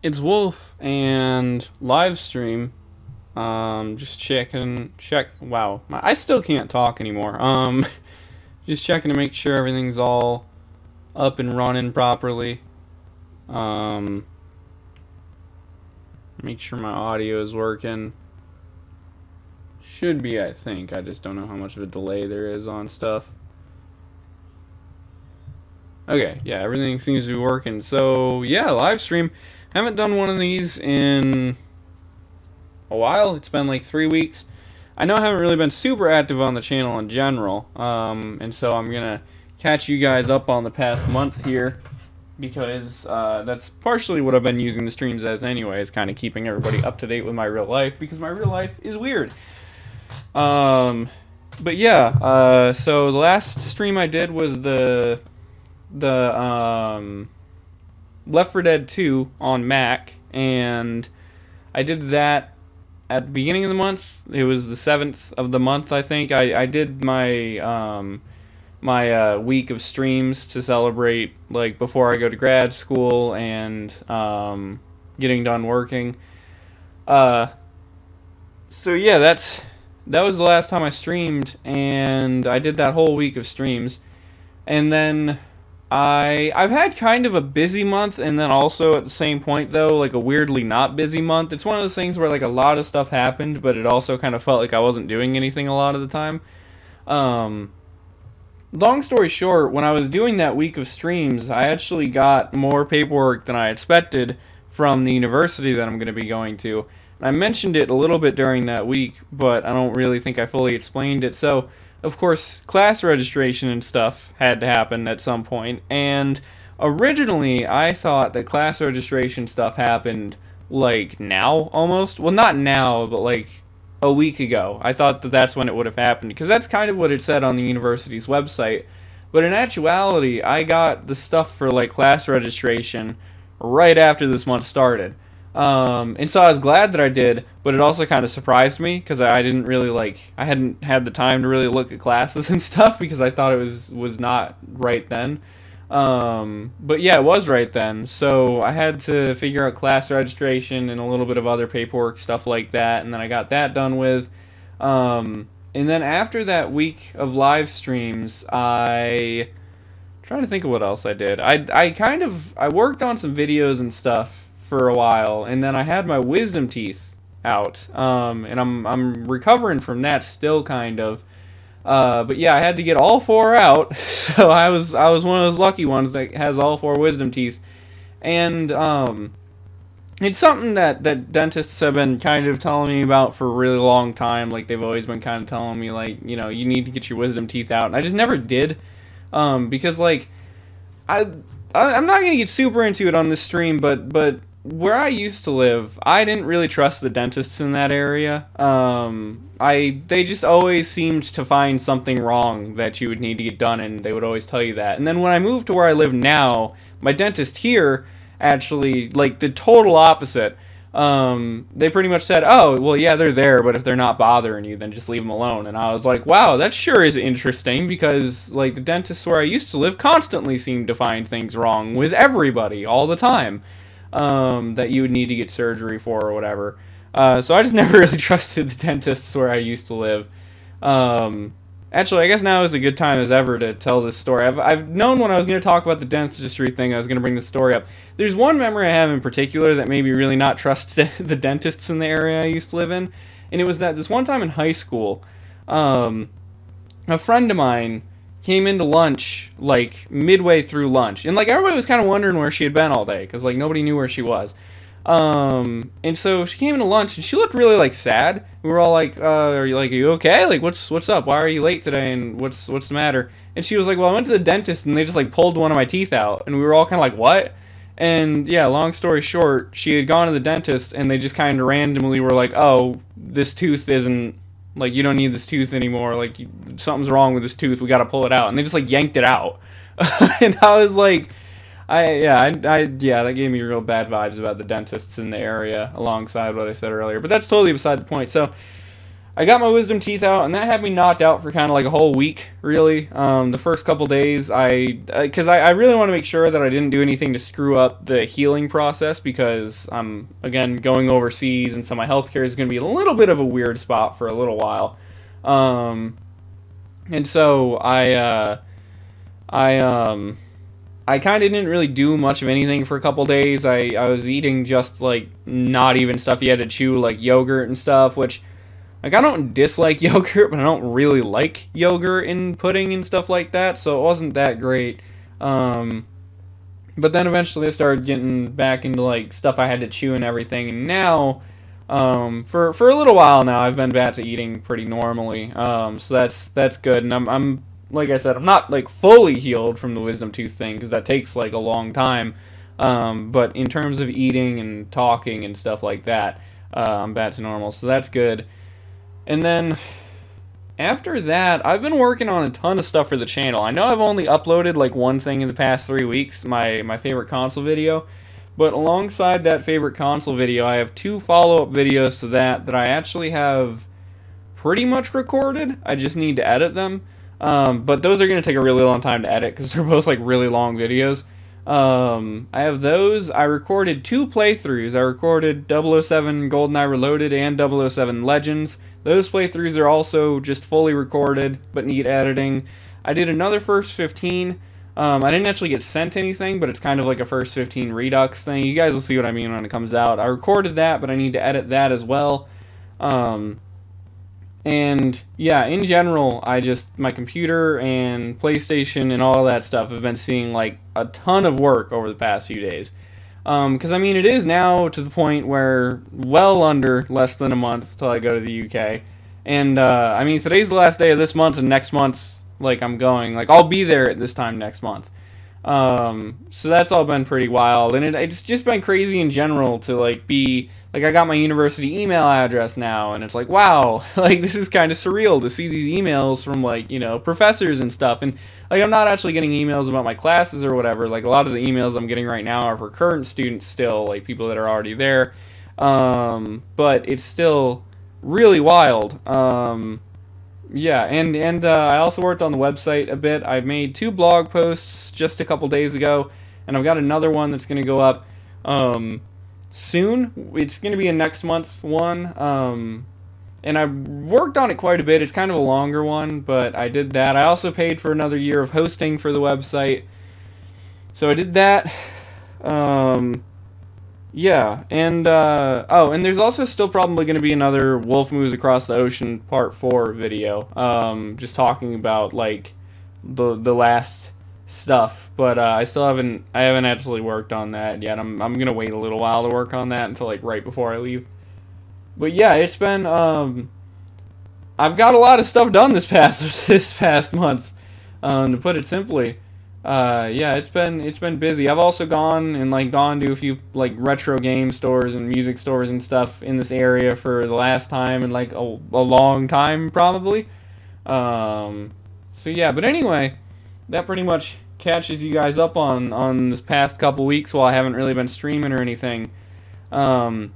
It's Wolf and live stream. Just check. Wow, I still can't talk anymore. Just checking to make sure everything's all up and running properly. Um, make sure my audio is working. Should be, I think. I just don't know how much of a delay there is on stuff. Okay, yeah, everything seems to be working. So yeah, live stream. Haven't done one of these in a while. It's been like 3 weeks. I know I haven't really been super active on the channel in general, and so I'm gonna catch you guys up on the past month here because that's partially what I've been using the streams as anyway, is kind of keeping everybody up to date with my real life because my real life is weird. Um, but yeah, so the last stream I did was the Left 4 Dead 2 on Mac, and I did that at the beginning of the month. It was the 7th of the month, I think. I did my week of streams to celebrate, like, before I go to grad school and getting done working. Uh, so yeah, that was the last time I streamed, and I did that whole week of streams, and then I've had kind of a busy month, and then also at the same point though, like a weirdly not busy month. It's one of those things where like a lot of stuff happened, but it also kind of felt like I wasn't doing anything a lot of the time. Um, Long story short, when I was doing that week of streams, I actually got more paperwork than I expected from the university that I'm going to be going to. And I mentioned it a little bit during that week, but I don't really think I fully explained it. So, of course, class registration and stuff had to happen at some point. And originally, I thought that class registration stuff happened like now almost. Well, not now, but like a week ago. I thought that that's when it would have happened because that's kind of what it said on the university's website. But in actuality, I got the stuff for like class registration right after this month started. And so I was glad that I did, but it also kind of surprised me because I didn't really like, I hadn't had the time to really look at classes and stuff because I thought it was not right then. But yeah, it was right then. So I had to figure out class registration and a little bit of other paperwork stuff like that, and then I got that done with. And then after that week of live streams, trying to think of what else I did. I worked on some videos and stuff for a while, and then I had my wisdom teeth out. And I'm recovering from that still kind of. But yeah, I had to get all four out, so I was one of those lucky ones that has all four wisdom teeth, and it's something that dentists have been kind of telling me about for a really long time. Like they've always been kind of telling me like you need to get your wisdom teeth out, and I just never did, because like I I'm not gonna get super into it on this stream, but where I used to live, I didn't really trust the dentists in that area. I They just always seemed to find something wrong that you would need to get done, and they would always tell you that. And then when I moved to where I live now, my dentist here actually like the total opposite. They pretty much said, "Oh, well, yeah, they're there, but if they're not bothering you, then just leave them alone." And I was like, "Wow, that sure is interesting because like the dentists where I used to live constantly seemed to find things wrong with everybody all the time, that you would need to get surgery for or whatever." So I just never really trusted the dentists where I used to live. Um, Actually, I guess now is a good time as ever to tell this story. I've known when I was going to talk about the dentistry thing, I was going to bring this story up. There's one memory I have in particular that made me really not trust the dentists in the area I used to live in, and it was that this one time in high school, um, a friend of mine came into lunch like midway through lunch, and like everybody was kind of wondering where she had been all day because like nobody knew where she was. And so she came into lunch and she looked really like sad. We were all like, are you okay? Like, what's up? Why are you late today? And what's the matter?" And she was like, "Well, I went to the dentist and they just like pulled one of my teeth out." And we were all kind of like, "What?" And yeah, long story short, she had gone to the dentist and they just kind of randomly were like, "Oh, this tooth isn't, like, you don't need this tooth anymore. Like, something's wrong with this tooth. We got to pull it out." And they just like yanked it out. And I was like, yeah, that gave me real bad vibes about the dentists in the area, alongside what I said earlier. But that's totally beside the point. So I got my wisdom teeth out, and that had me knocked out for kind of like a whole week, really. The first couple days, because I really want to make sure that I didn't do anything to screw up the healing process, because I'm, again, going overseas, and so my healthcare is going to be a little bit of a weird spot for a little while. And so I kind of didn't really do much of anything for a couple days. I was eating just, like, not even stuff you had to chew, like yogurt and stuff, which, like, I don't dislike yogurt, but I don't really like yogurt in pudding and stuff like that, so it wasn't that great. But then eventually I started getting back into, like, stuff I had to chew and everything, and now, for a little while now, I've been back to eating pretty normally, so that's good, and I'm like I said, I'm not, like, fully healed from the wisdom tooth thing, because that takes, like, a long time, but in terms of eating and talking and stuff like that, I'm back to normal, so that's good. And then, after that, I've been working on a ton of stuff for the channel. I know I've only uploaded, like, one thing in the past 3 weeks, my favorite console video, but alongside that favorite console video, I have 2 follow-up videos to that I actually have pretty much recorded. I just need to edit them. But those are going to take a really long time to edit because they're both, like, really long videos. I have those. I recorded 2 playthroughs. I recorded 007 GoldenEye Reloaded and 007 Legends. Those playthroughs are also just fully recorded, but need editing. I did another First 15. I didn't actually get sent anything, but it's kind of like a First 15 Redux thing. You guys will see what I mean when it comes out. I recorded that, but I need to edit that as well. And yeah, in general, my computer and PlayStation and all that stuff have been seeing, like, a ton of work over the past few days. Because, I mean, it is now to the point where well under less than a month till I go to the UK. And, I mean, today's the last day of this month, and next month, like, I'm going. Like, I'll be there at this time next month. So that's all been pretty wild. And it's just been crazy in general to, like, be... Like, I got my university email address now, and it's like, wow, like, this is kind of surreal to see these emails from, like, you know, professors and stuff, and, like, I'm not actually getting emails about my classes or whatever. Like, a lot of the emails I'm getting right now are for current students still, like, people that are already there, but it's still really wild. Yeah, and I also worked on the website a bit. I made 2 blog posts just a couple days ago, and I've got another one that's going to go up, soon. It's going to be a next month one, and I worked on it quite a bit. It's kind of a longer one, but I did that. I also paid for another year of hosting for the website, so I did that. Yeah, and oh, and there's also still probably going to be another Wolf Moves Across the Ocean Part 4 video, just talking about, like, the last stuff, but I haven't actually worked on that yet. I'm gonna wait a little while to work on that until, like, right before I leave. But yeah, it's been I've got a lot of stuff done this past month, to put it simply. Yeah, it's been busy. I've also gone to a few, like, retro game stores and music stores and stuff in this area for the last time in, like, a long time probably. So yeah, but anyway, that pretty much catches you guys up on this past couple weeks while I haven't really been streaming or anything. Yeah,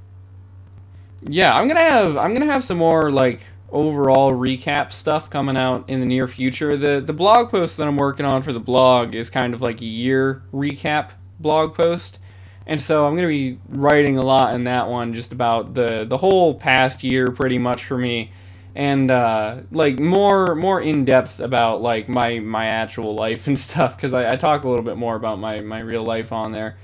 I'm gonna have some more, like, overall recap stuff coming out in the near future. The blog post that I'm working on for the blog is kind of like a year recap blog post, and so I'm gonna be writing a lot in that one just about the whole past year pretty much for me. And like more in depth about, like, my actual life and stuff, because I talk a little bit more about my real life on there.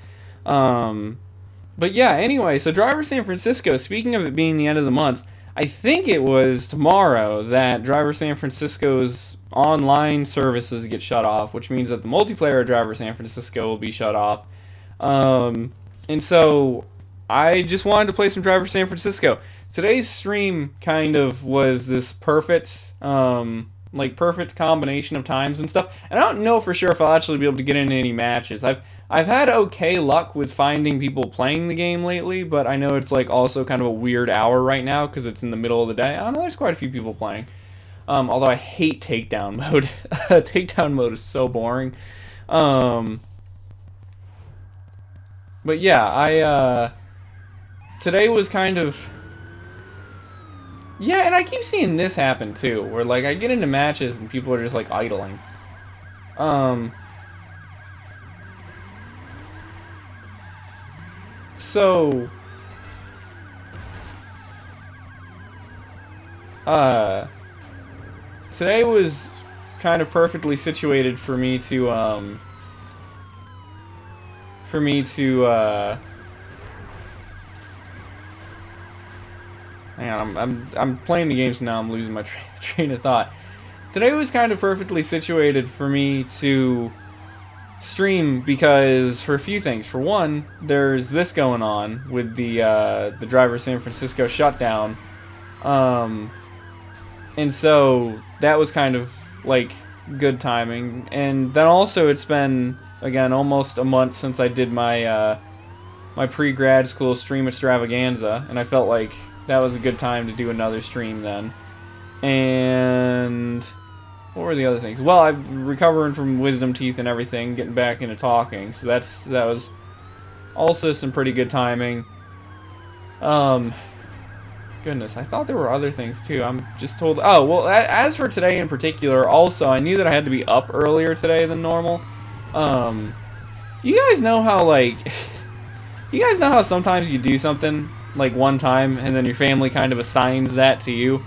But yeah, anyway, so Driver San Francisco, speaking of it being the end of the month, I think it was tomorrow that Driver San Francisco's online services get shut off, which means that the multiplayer of Driver San Francisco will be shut off. And so I just wanted to play some Driver San Francisco. Today's stream kind of was this perfect, perfect combination of times and stuff. And I don't know for sure if I'll actually be able to get into any matches. I've had okay luck with finding people playing the game lately, but I know it's, like, also kind of a weird hour right now because it's in the middle of the day. I don't know, there's quite a few people playing. Although I hate takedown mode. Takedown mode is so boring. But yeah, today was kind of... Yeah, and I keep seeing this happen too, where like I get into matches and people are just like idling. Um. So. Today was kind of perfectly situated for me to hang on, I'm playing the games now. I'm losing my train of thought. Today was kind of perfectly situated for me to stream because for a few things. For one, there's this going on with the Driver San Francisco shutdown, and so that was kind of like good timing. And then also it's been again almost a month since I did my my pre-grad school stream extravaganza, and I felt like that was a good time to do another stream then. And what were the other things? Well, I'm recovering from wisdom teeth and everything, getting back into talking, so that was also some pretty good timing. Goodness, I thought there were other things too. I'm just told. Oh, well, as for today in particular, also, I knew that I had to be up earlier today than normal. You guys know how, like, you guys know how sometimes you do something, like, one time, and then your family kind of assigns that to you?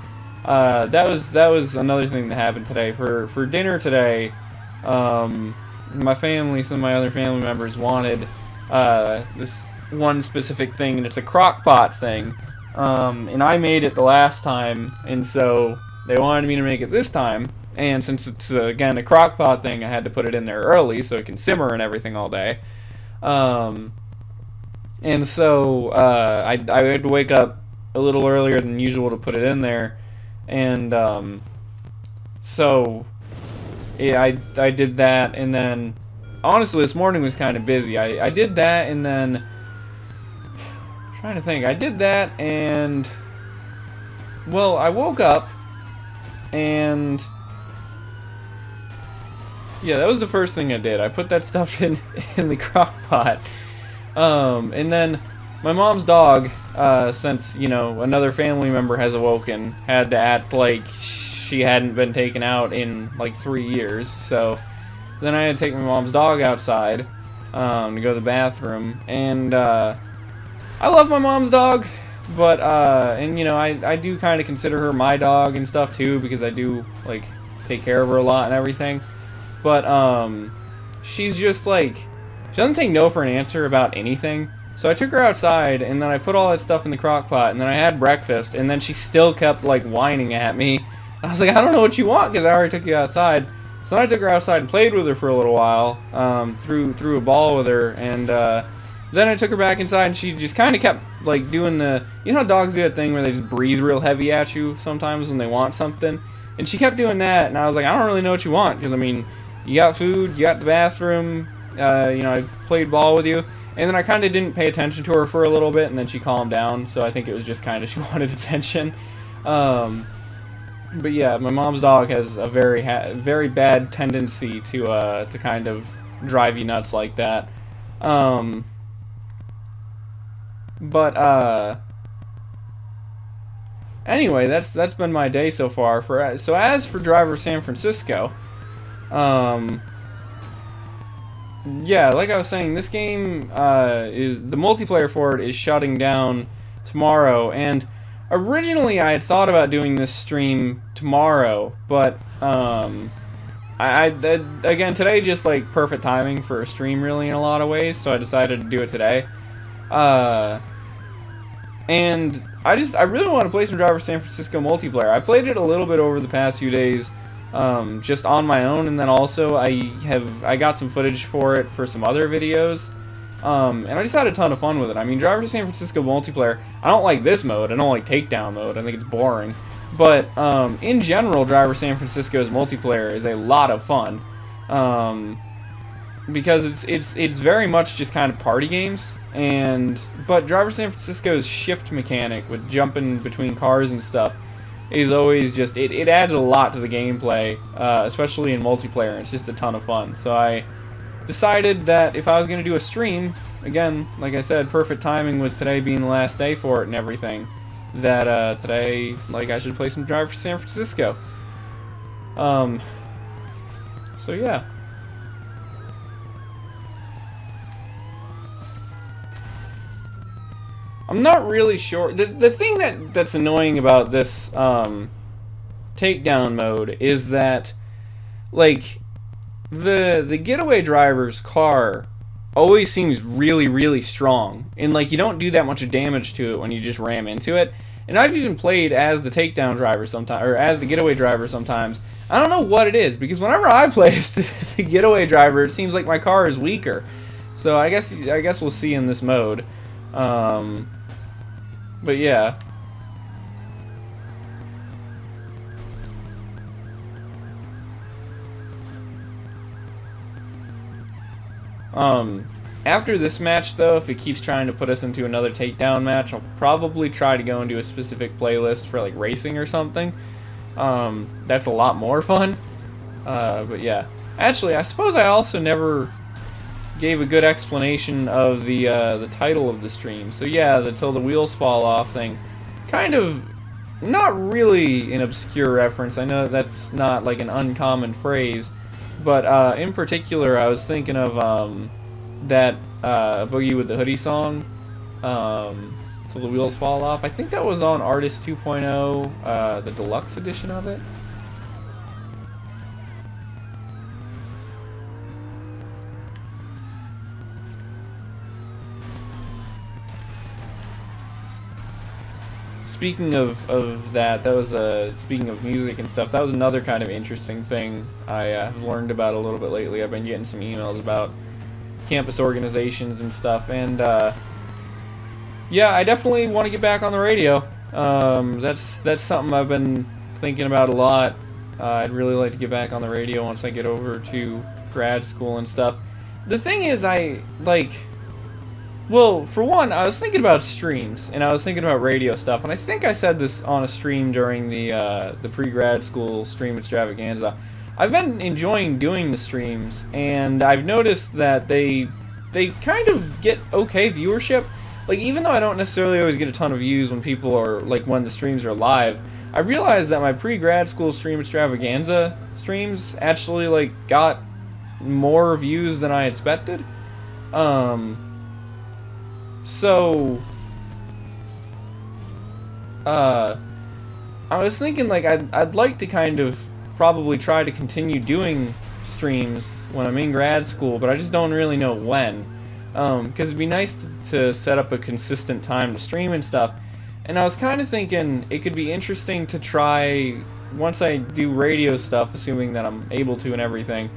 That was another thing that happened today. For dinner today, my family, some of my other family members wanted, this one specific thing, and it's a crock pot thing. And I made it the last time, and so they wanted me to make it this time. And since it's, again, a crock pot thing, I had to put it in there early so it can simmer and everything all day. And so I had to wake up a little earlier than usual to put it in there. And so yeah, I did that, and then honestly this morning was kind of busy. I did that, and then trying to think. I did that, and well, I woke up, and yeah, that was the first thing I did. I put that stuff in the crock pot, and then my mom's dog, since you know another family member has awoken, had to act like she hadn't been taken out in like 3 years. So then I had to take my mom's dog outside to go to the bathroom, and I love my mom's dog, but, and, you know, I do kind of consider her my dog and stuff, too, because I do, like, take care of her a lot and everything, but, she's just, like, she doesn't take no for an answer about anything, so I took her outside, and then I put all that stuff in the crock pot, and then I had breakfast, and then she still kept, like, whining at me, and I was like, I don't know what you want, because I already took you outside. So then I took her outside and played with her for a little while, threw a ball with her, and, then I took her back inside, and she just kind of kept, like, doing the... You know how dogs do that thing where they just breathe real heavy at you sometimes when they want something? And she kept doing that, and I was like, I don't really know what you want, because, I mean, you got food, you got the bathroom, you know, I played ball with you. And then I kind of didn't pay attention to her for a little bit, and then she calmed down, so I think it was just kind of she wanted attention. But yeah, my mom's dog has a very bad tendency to kind of drive you nuts like that. Anyway, that's been my day so far. So as for Driver San Francisco, yeah, like I was saying, this game is the multiplayer for it is shutting down tomorrow, and originally I had thought about doing this stream tomorrow, but again, today just like perfect timing for a stream really in a lot of ways, so I decided to do it today. And I really want to play some Driver San Francisco multiplayer. I played it a little bit over the past few days, just on my own, and then also I got some footage for it for some other videos, and I just had a ton of fun with it. I mean, Driver San Francisco multiplayer, I don't like this mode, I don't like takedown mode, I think it's boring, but in general, Driver San Francisco's multiplayer is a lot of fun, because it's very much just kind of party games, but Driver San Francisco's shift mechanic with jumping between cars and stuff is always just, it adds a lot to the gameplay, especially in multiplayer. It's just a ton of fun. So I decided that if I was going to do a stream, again, like I said, perfect timing with today being the last day for it and everything, that today, like, I should play some Drive for San Francisco. So yeah. I'm not really sure. The thing that's annoying about this takedown mode is that, like, the getaway driver's car always seems really, really strong, and like you don't do that much damage to it when you just ram into it. And I've even played as the takedown driver sometimes, or as the getaway driver sometimes. I don't know what it is, because whenever I play as the getaway driver, it seems like my car is weaker. So I guess we'll see in this mode. But yeah. After this match, though, if it keeps trying to put us into another takedown match, I'll probably try to go into a specific playlist for, like, racing or something. That's a lot more fun. But yeah. Actually, I suppose I also never gave a good explanation of the title of the stream. So yeah, the "Till the Wheels Fall Off" thing, kind of not really an obscure reference. I know that's not like an uncommon phrase, but in particular, I was thinking of that Boogie with the Hoodie song, "Till the Wheels Fall Off." I think that was on Artist 2.0, the deluxe edition of it. Speaking of that was speaking of music and stuff, that was another kind of interesting thing I have learned about a little bit lately. I've been getting some emails about campus organizations and stuff, and yeah, I definitely want to get back on the radio. That's something I've been thinking about a lot. I'd really like to get back on the radio once I get over to grad school and stuff. The thing is, well, for one, I was thinking about streams, and I was thinking about radio stuff, and I think I said this on a stream during the pre-grad school stream extravaganza. I've been enjoying doing the streams, and I've noticed that they kind of get okay viewership. Like, even though I don't necessarily always get a ton of views when people are, like, when the streams are live, I realized that my pre-grad school stream extravaganza streams actually, like, got more views than I expected. So, I was thinking, like, I'd like to kind of probably try to continue doing streams when I'm in grad school, but I just don't really know when. Because it'd be nice to set up a consistent time to stream and stuff. And I was kind of thinking it could be interesting to try, once I do radio stuff, assuming that I'm able to and everything,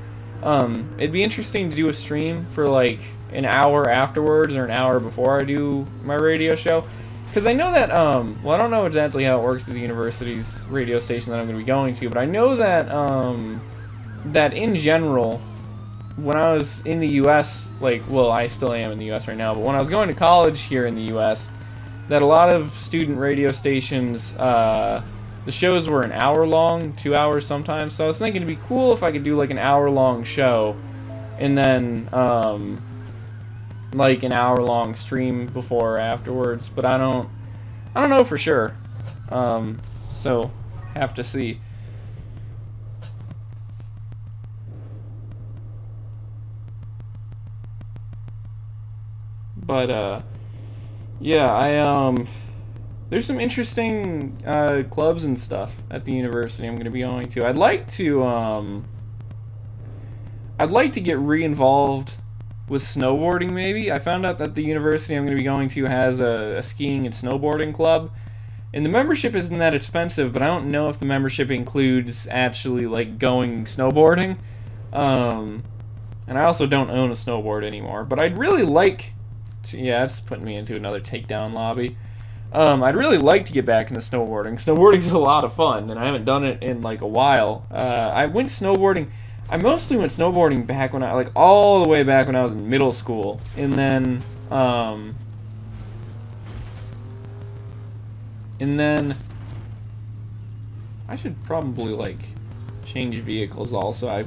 it'd be interesting to do a stream for, like, an hour afterwards or an hour before I do my radio show. Because I know that, well, I don't know exactly how it works at the university's radio station that I'm going to be going to, but I know that, that in general, when I was in the U.S., like, well, I still am in the U.S. right now, but when I was going to college here in the U.S., that a lot of student radio stations, the shows were an hour long, 2 hours sometimes, so I was thinking it'd be cool if I could do, like, an hour-long show, and then, like, an hour-long stream before or afterwards, but I don't know for sure, so have to see. But yeah, there's some interesting clubs and stuff at the university I'm going to be going to. I'd like to get re-involved with snowboarding, maybe. I found out that the university I'm going to be going to has a skiing and snowboarding club, and the membership isn't that expensive, but I don't know if the membership includes actually, like, going snowboarding. And I also don't own a snowboard anymore, but I'd really like to, yeah, it's putting me into another takedown lobby. I'd really like to get back into snowboarding. Snowboarding's a lot of fun, and I haven't done it in, like, a while. I mostly went snowboarding back when like, all the way back when I was in middle school. And then I should probably, like, change vehicles also. I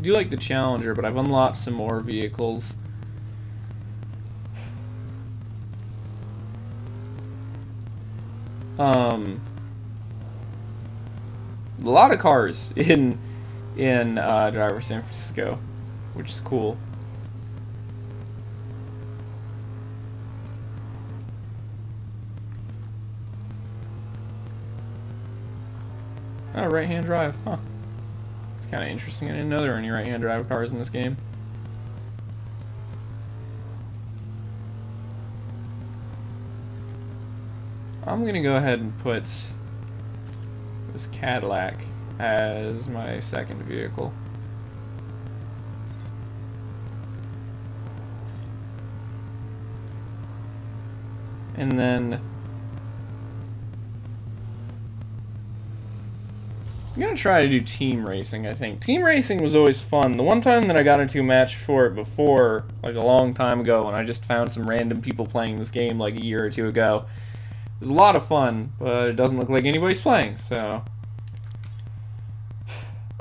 do like the Challenger, but I've unlocked some more vehicles. A lot of cars in Driver San Francisco, which is cool. Oh, right-hand drive, huh? It's kind of interesting. I didn't know there were any right-hand drive cars in this game. I'm gonna go ahead and put this Cadillac as my second vehicle. And then I'm gonna try to do team racing, I think. Team racing was always fun. The one time that I got into a match for it before, like a long time ago, when I just found some random people playing this game like a year or two ago, it was a lot of fun, but it doesn't look like anybody's playing, so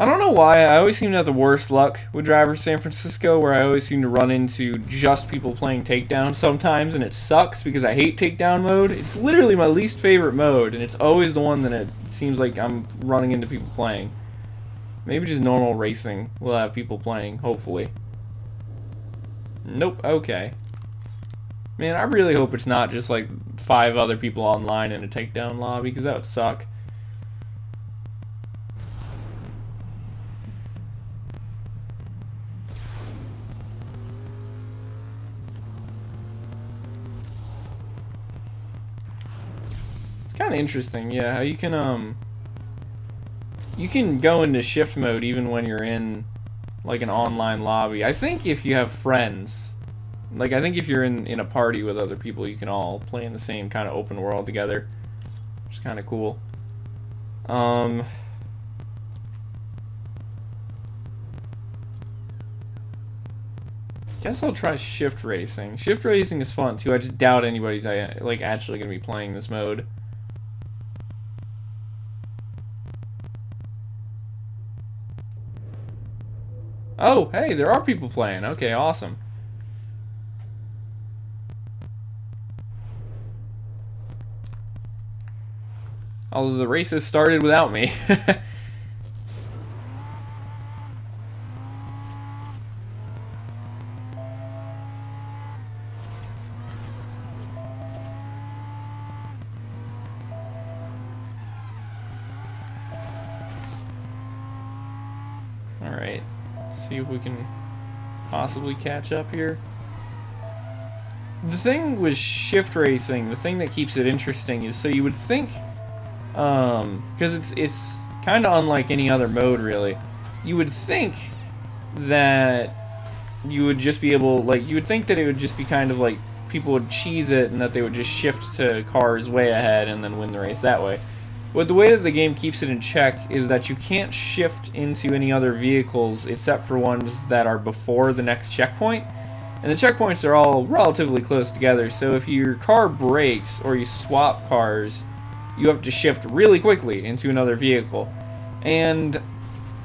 I don't know why. I always seem to have the worst luck with Driver San Francisco, where I always seem to run into just people playing Takedown sometimes, and it sucks because I hate Takedown mode. It's literally my least favorite mode, and it's always the one that it seems like I'm running into people playing. Maybe just normal racing will have people playing, hopefully. Nope, okay. Man, I really hope it's not just like 5 other people online in a Takedown lobby, because that would suck. Kind of interesting, yeah, how you can go into shift mode even when you're in like an online lobby. I think if you have friends, like I think if you're in a party with other people, you can all play in the same kind of open world together, which is kind of cool. Guess I'll try shift racing. Shift racing is fun too. I just doubt anybody's like actually gonna be playing this mode. Oh, hey, there are people playing. Okay, awesome. Although the race has started without me. Alright. See if we can possibly catch up here. The thing with shift racing, the thing that keeps it interesting is, so you would think, because it's kind of unlike any other mode really, you would think that you would just be able, like, you would think that it would just be kind of like people would cheese it and that they would just shift to cars way ahead and then win the race that way. But the way that the game keeps it in check is that you can't shift into any other vehicles except for ones that are before the next checkpoint. And the checkpoints are all relatively close together, so if your car breaks or you swap cars, you have to shift really quickly into another vehicle. And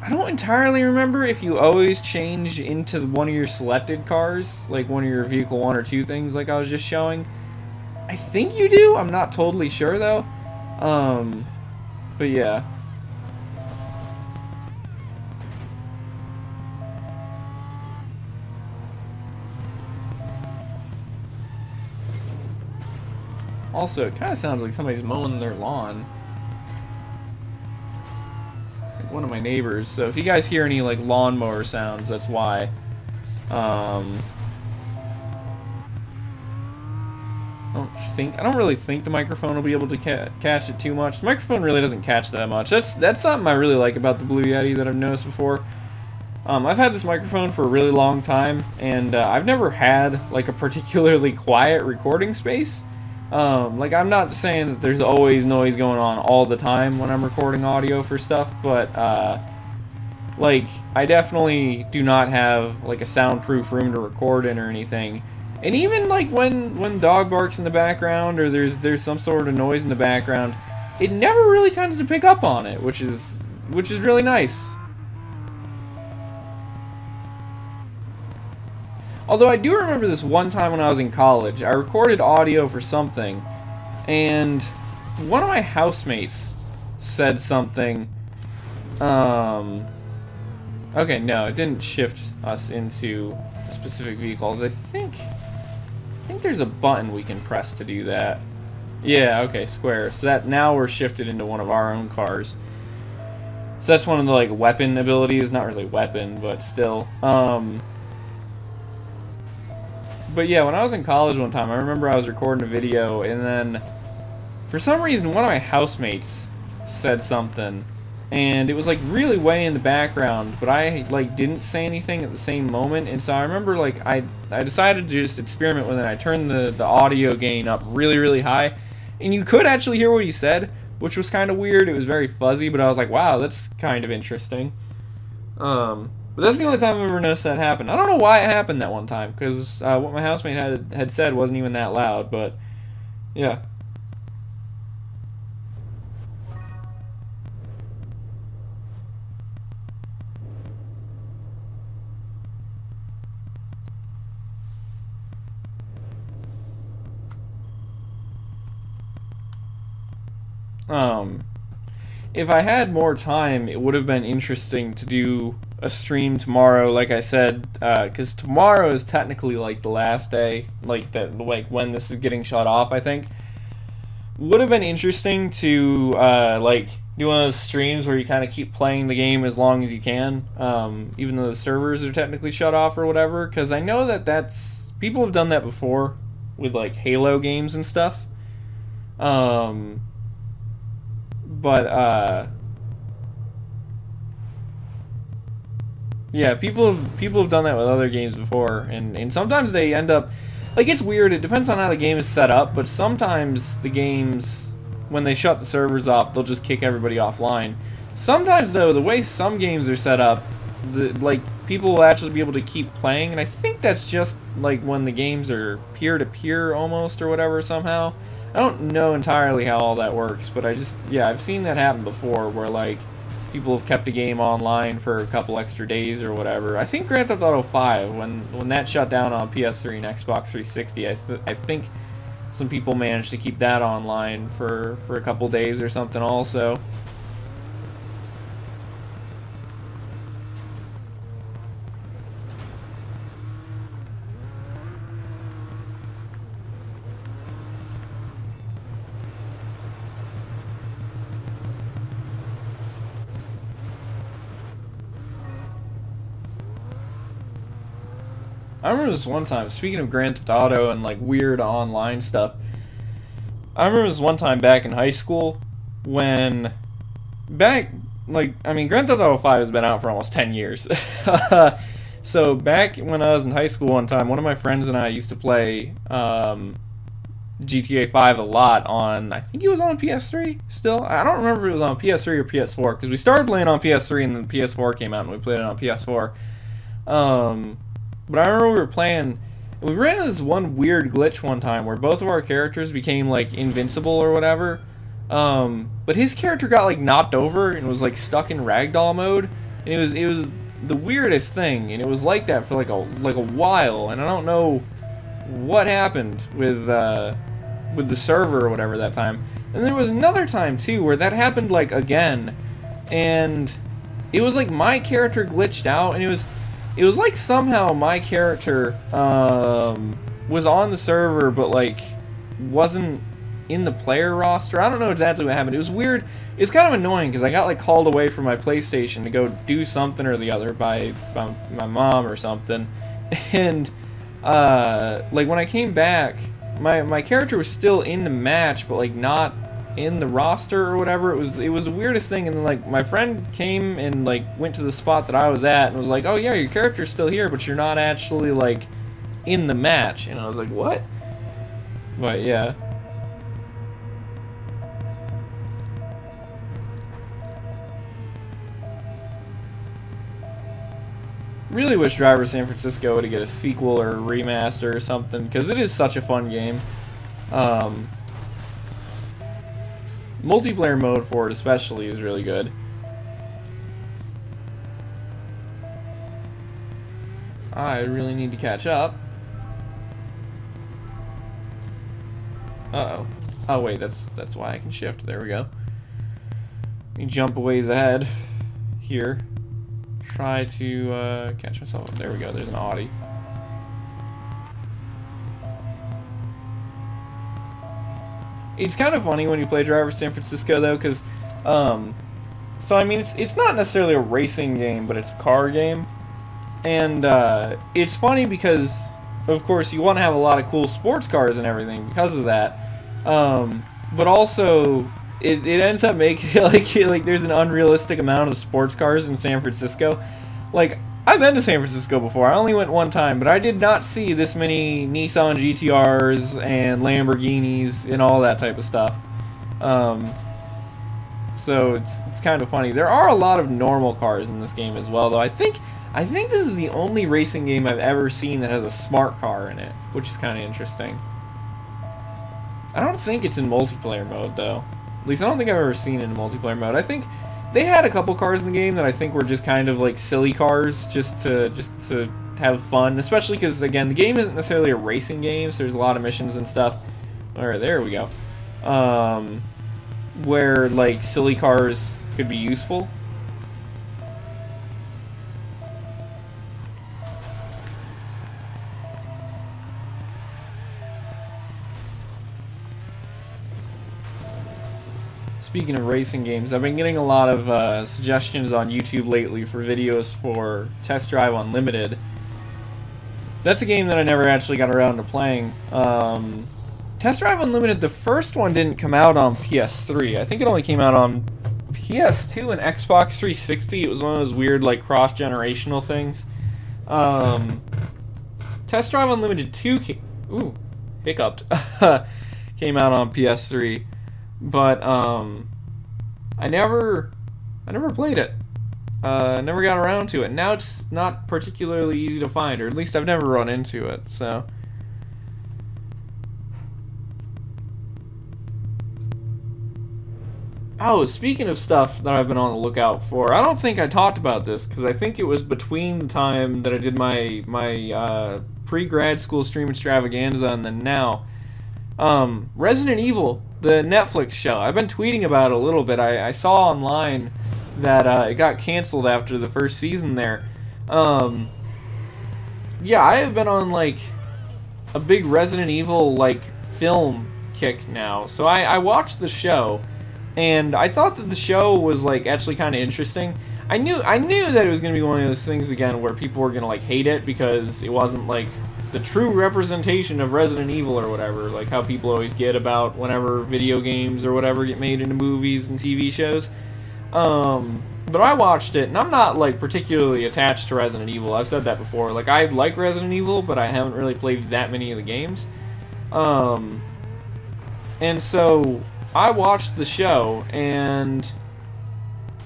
I don't entirely remember if you always change into one of your selected cars, like one of your vehicle 1 or 2 things like I was just showing. I think you do, I'm not totally sure though. But yeah. Also, it kind of sounds like somebody's mowing their lawn. Like one of my neighbors. So if you guys hear any like lawnmower sounds, that's why. I don't really think the microphone will be able to catch it too much. The microphone really doesn't catch that much. That's something I really like about the Blue Yeti that I've noticed before. I've had this microphone for a really long time, and I've never had like a particularly quiet recording space. Like, I'm not saying that there's always noise going on all the time when I'm recording audio for stuff, but like, I definitely do not have like a soundproof room to record in or anything. And even like when dog barks in the background or there's some sort of noise in the background, it never really tends to pick up on it, which is really nice. Although I do remember this one time when I was in college, I recorded audio for something, and one of my housemates said something. Okay, no, it didn't shift us into a specific vehicle. I think there's a button we can press to do that. Yeah, okay, square. So that now we're shifted into one of our own cars. So that's one of the like weapon abilities. Not really weapon, but still. But yeah, when I was in college one time, I remember I was recording a video, and then for some reason one of my housemates said something, and it was like really way in the background, but I like didn't say anything at the same moment. And so I remember like I decided to just experiment with it. I turned the audio gain up really high, and you could actually hear what he said, which was kind of weird. It was very fuzzy, but I was like, wow, that's kind of interesting. But that's the only time I've ever noticed that happen. I don't know why it happened that one time, because what my housemate had said wasn't even that loud, but yeah. If I had more time, it would have been interesting to do a stream tomorrow, like I said, because tomorrow is technically like the last day, like that, like when this is getting shut off. I think would have been interesting to like do one of those streams where you kind of keep playing the game as long as you can, even though the servers are technically shut off or whatever. Because I know that's people have done that before with like Halo games and stuff. But yeah, people have done that with other games before, and sometimes they end up like, it's weird. It depends on how the game is set up, but sometimes the games, when they shut the servers off, they'll just kick everybody offline. Sometimes though, the way some games are set up, like people will actually be able to keep playing, and I think that's just like when the games are peer-to-peer almost or whatever somehow. I don't know entirely how all that works, but yeah, I've seen that happen before where like people have kept a game online for a couple extra days or whatever. I think Grand Theft Auto 5, when that shut down on PS3 and Xbox 360, I think some people managed to keep that online for a couple days or something also. I remember this one time, speaking of Grand Theft Auto and like weird online stuff, I remember this one time back in high school when Grand Theft Auto 5 has been out for almost 10 years. So back when I was in high school one time, one of my friends and I used to play GTA 5 a lot on, I think it was on PS3 still. I don't remember if it was on PS3 or PS4, because we started playing on PS3 and then PS4 came out and we played it on PS4. But I remember we were playing, and we ran into this one weird glitch one time where both of our characters became like invincible or whatever. But his character got like knocked over and was like stuck in ragdoll mode, and it was the weirdest thing, and it was like that for like a while, and I don't know what happened with the server or whatever that time. And there was another time too where that happened like again, and it was like my character glitched out, and it was like somehow my character was on the server but like wasn't in the player roster. I don't know exactly what happened. It was weird. It's kind of annoying because I got like called away from my PlayStation to go do something or the other by my mom or something, and like when I came back, my character was still in the match but like not in the roster or whatever. It was the weirdest thing. And then like my friend came and like went to the spot that I was at and was like, oh yeah, your character's still here but you're not actually like in the match. And I was like, what? But yeah, really wish Driver San Francisco would get a sequel or a remaster or something, because it is such a fun game. Multiplayer mode for it especially is really good. I really need to catch up. Uh-oh. Oh wait, that's why I can shift. There we go. Let me jump a ways ahead here. Try to catch myself up. There we go. There's an Audi. It's kind of funny when you play Driver San Francisco though, because so I mean it's not necessarily a racing game, but it's a car game, and it's funny because of course you want to have a lot of cool sports cars and everything because of that, but also it ends up making it like there's an unrealistic amount of sports cars in San Francisco. Like, I've been to San Francisco before. I only went one time, but I did not see this many Nissan GTRs and Lamborghinis and all that type of stuff. So it's kind of funny. There are a lot of normal cars in this game as well, though. I think this is the only racing game I've ever seen that has a smart car in it, which is kind of interesting. I don't think it's in multiplayer mode, though. At least I don't think I've ever seen it in multiplayer mode. I think they had a couple cars in the game that I think were just kind of like silly cars, just to have fun. Especially because, again, the game isn't necessarily a racing game, so there's a lot of missions and stuff. All right, there we go. Where like silly cars could be useful. Speaking of racing games, I've been getting a lot of suggestions on YouTube lately for videos for Test Drive Unlimited. That's a game that I never actually got around to playing. Test Drive Unlimited, the first one didn't come out on PS3. I think it only came out on PS2 and Xbox 360. It was one of those weird, like, cross-generational things. Test Drive Unlimited 2 hiccuped. Came out on PS3. But I never played it. Never got around to it. Now it's not particularly easy to find, or at least I've never run into it. So oh, speaking of stuff that I've been on the lookout for, I don't think I talked about this because I think it was between the time that I did my pre-grad school stream extravaganza and then now. Resident Evil, the Netflix show. I've been tweeting about it a little bit. I saw online that it got canceled after the first season there. Yeah, I have been on like a big Resident Evil like film kick now. So I watched the show, and I thought that the show was like actually kind of interesting. I knew that it was gonna be one of those things again where people were gonna like hate it because it wasn't like the true representation of Resident Evil or whatever, like how people always get about whenever video games or whatever get made into movies and TV shows. But I watched it, and I'm not like particularly attached to Resident Evil. I've said that before. Like, I like Resident Evil, but I haven't really played that many of the games. And so I watched the show, and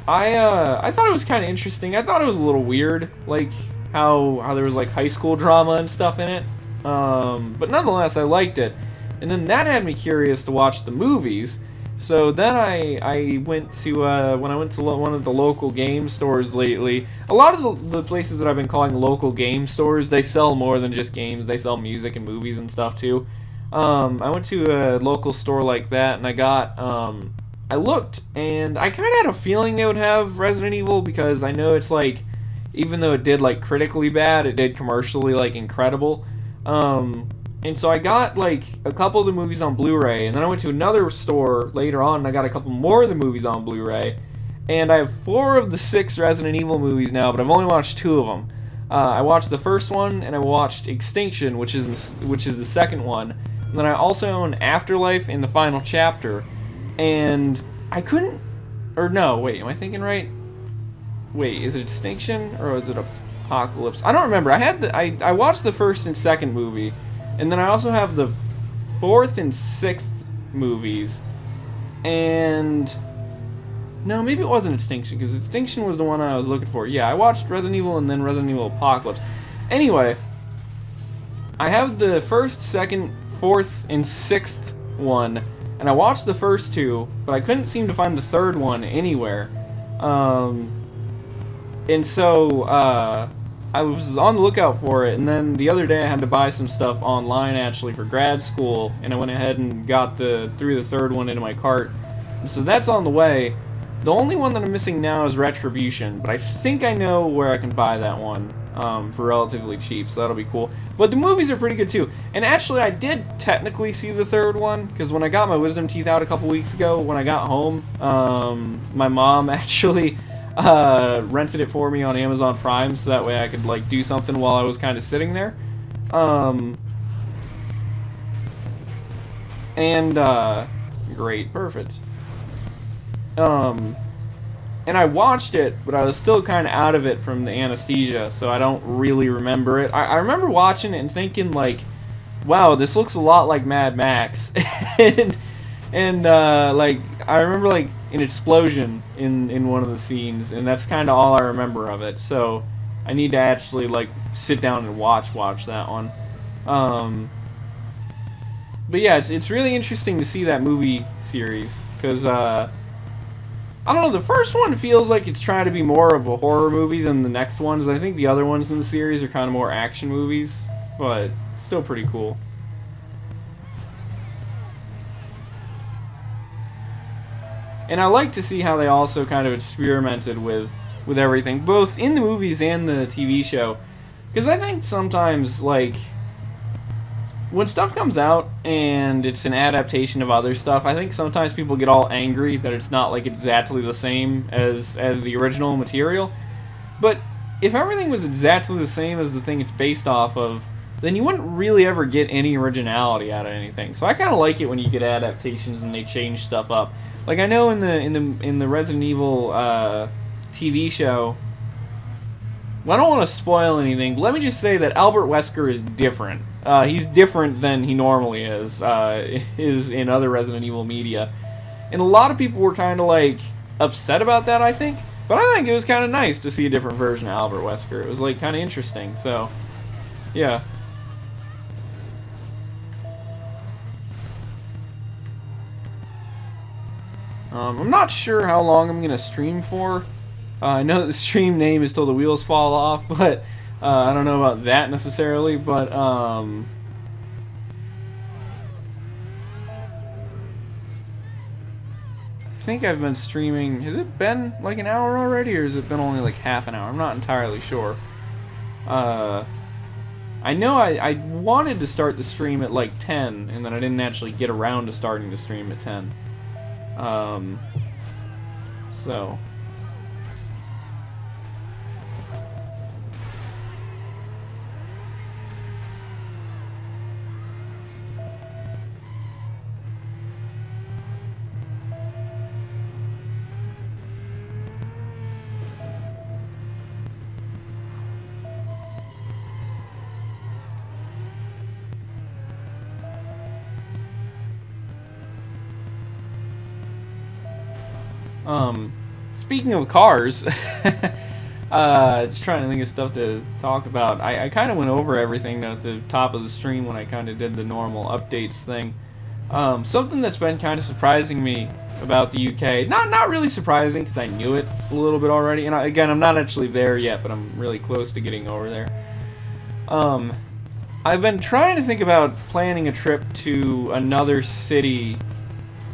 I thought it was kind of interesting. I thought it was a little weird, like how there was like high school drama and stuff in it, but nonetheless I liked it. And then that had me curious to watch the movies, so then I went to when I went to one of the local game stores lately. A lot of the places that I've been calling local game stores, they sell more than just games. They sell music and movies and stuff too. I went to a local store like that, and I got I looked, and I kind of had a feeling they would have Resident Evil because I know it's like, even though it did like critically bad, it did commercially like incredible. And so I got like a couple of the movies on Blu-ray, and then I went to another store later on and I got a couple more of the movies on Blu-ray. And I have 4 of the 6 Resident Evil movies now, but I've only watched 2 of them. I watched the first one, and I watched Extinction, which is the second one. And then I also own Afterlife in the final chapter. And I couldn't, or no, wait, am I thinking right? Wait, is it Extinction or is it Apocalypse? I don't remember. I watched the first and second movie, and then I also have the 4th and 6th movies. And no, maybe it wasn't Extinction, because Extinction was the one I was looking for. Yeah, I watched Resident Evil and then Resident Evil Apocalypse. Anyway, I have the 1st, 2nd, 4th, and 6th one, and I watched the first 2, but I couldn't seem to find the 3rd one anywhere. And so, I I was on the lookout for it, and then the other day I had to buy some stuff online actually for grad school, and I went ahead and threw the third one into my cart. And so that's on the way. The only one that I'm missing now is Retribution, but I think I know where I can buy that one for relatively cheap, so that'll be cool. But the movies are pretty good too. And actually, I did technically see the third one, because when I got my wisdom teeth out a couple weeks ago, when I got home, my mom actually rented it for me on Amazon Prime, so that way I could like do something while I was kind of sitting there. Great, perfect. And I watched it, but I was still kind of out of it from the anesthesia, so I don't really remember it. I remember watching it and thinking, like, wow, this looks a lot like Mad Max. Like, I remember, like, an explosion in one of the scenes, and that's kind of all I remember of it. So I need to actually, like, sit down and watch that one. But yeah, it's really interesting to see that movie series, because, I don't know, the first one feels like it's trying to be more of a horror movie than the next ones. I think the other ones in the series are kind of more action movies, but still pretty cool. And I like to see how they also kind of experimented with everything, both in the movies and the TV show. Because I think sometimes, like, when stuff comes out and it's an adaptation of other stuff, I think sometimes people get all angry that it's not like exactly the same as the original material. But if everything was exactly the same as the thing it's based off of, then you wouldn't really ever get any originality out of anything. So I kind of like it when you get adaptations and they change stuff up. Like I know in the Resident Evil TV show, well, I don't want to spoil anything, but let me just say that Albert Wesker is different. He's different than he normally is in other Resident Evil media. And a lot of people were kind of, like, upset about that, I think. But I think it was kind of nice to see a different version of Albert Wesker. It was, like, kind of interesting, so, yeah. I'm not sure how long I'm going to stream for. I know that the stream name is Till the Wheels Fall Off, but I don't know about that necessarily, but I think I've been streaming. Has it been like an hour already, or has it been only like half an hour? I'm not entirely sure. I know I wanted to start the stream at like 10, and then I didn't actually get around to starting the stream at 10. So... speaking of cars, just trying to think of stuff to talk about. I kind of went over everything at the top of the stream when I kind of did the normal updates thing. Something that's been kind of surprising me about the UK, not really surprising because I knew it a little bit already, and again, I'm not actually there yet, but I'm really close to getting over there. I've been trying to think about planning a trip to another city,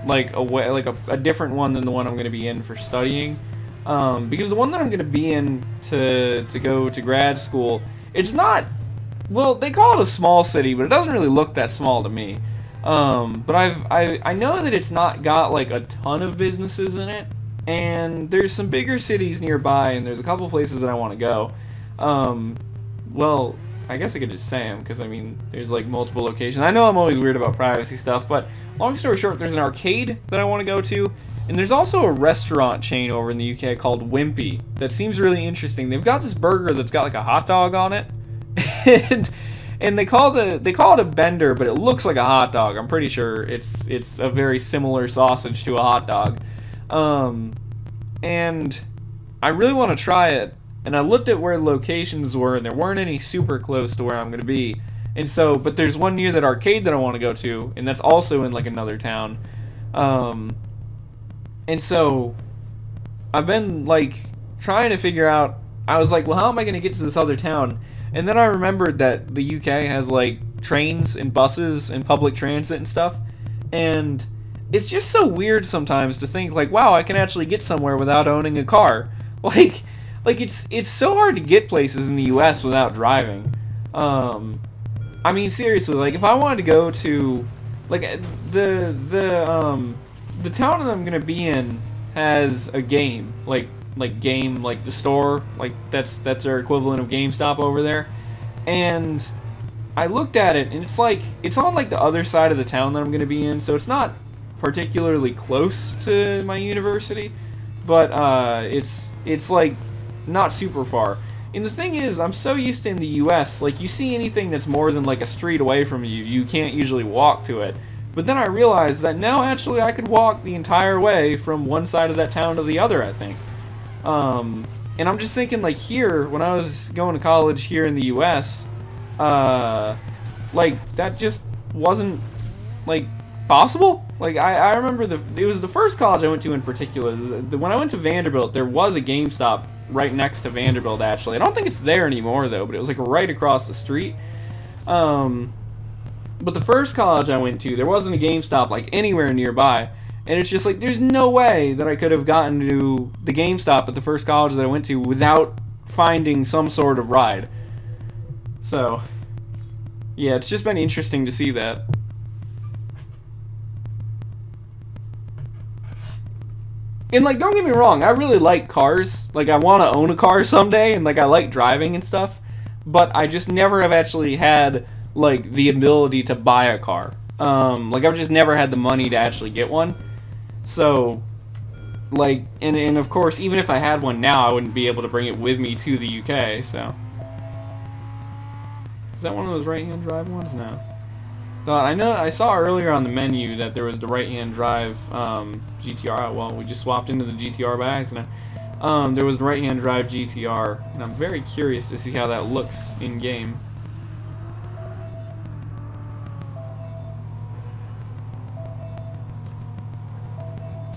like a different one than the one I'm going to be in for studying, because the one that I'm going to be in to go to grad school, it's not, well, they call it a small city, but it doesn't really look that small to me. But I know that it's not got like a ton of businesses in it, and there's some bigger cities nearby, and there's a couple places that I want to go. Well, I guess I could just say them, because, I mean, there's, like, multiple locations. I know I'm always weird about privacy stuff, but long story short, there's an arcade that I want to go to, and there's also a restaurant chain over in the UK called Wimpy that seems really interesting. They've got this burger that's got, like, a hot dog on it, and they call it a bender, but it looks like a hot dog. I'm pretty sure it's a very similar sausage to a hot dog. And I really want to try it. And I looked at where the locations were, and there weren't any super close to where I'm going to be. And so, but there's one near that arcade that I want to go to, and that's also in, like, another town. And so, I've been, like, trying to figure out I was like, well, how am I going to get to this other town? And then I remembered that the UK has like trains and buses and public transit and stuff. And it's just so weird sometimes to think like, wow, I can actually get somewhere without owning a car. Like it's so hard to get places in the US without driving. I mean seriously, like if I wanted to go to like the town that I'm going to be in has a game, like the store, like that's their equivalent of GameStop over there. And I looked at it, and it's like it's on like the other side of the town that I'm going to be in, so it's not particularly close to my university, but it's like not super far. And the thing is, I'm so used to in the US, like you see anything that's more than like a street away from you, you can't usually walk to it. But then I realized that no, actually I could walk the entire way from one side of that town to the other, I think. And I'm just thinking, like, here, when I was going to college here in the US, like, that just wasn't, like, possible. Like, I remember it was the first college I went to in particular. When I went to Vanderbilt, there was a GameStop right next to Vanderbilt, actually. I don't think it's there anymore, though, but it was, like, right across the street. But the first college I went to, there wasn't a GameStop, like, anywhere nearby. And it's just like, there's no way that I could have gotten to the GameStop at the first college that I went to without finding some sort of ride. So, yeah, it's just been interesting to see that. And, like, don't get me wrong, I really like cars. Like, I want to own a car someday, and, like, I like driving and stuff. But I just never have actually had, like, the ability to buy a car. Like, I've just never had the money to actually get one. So, like, and of course, even if I had one now, I wouldn't be able to bring it with me to the UK, so. Is that one of those right-hand drive ones? No. I know, I saw earlier on the menu that there was the right-hand drive, GTR. Well, we just swapped into the GTR by accident. There was the right-hand drive GTR, and I'm very curious to see how that looks in-game.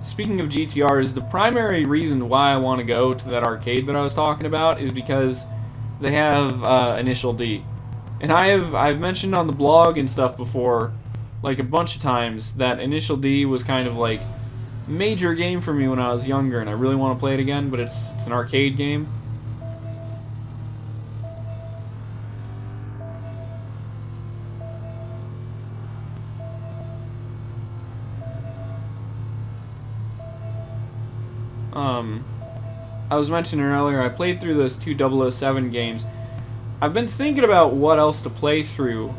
Speaking of GTRs, the primary reason why I want to go to that arcade that I was talking about is because they have Initial D. And I've mentioned on the blog and stuff before, like a bunch of times, that Initial D was kind of like a major game for me when I was younger, and I really want to play it again, but it's an arcade game. I was mentioning earlier, I played through those two 007 games. I've been thinking about what else to play through,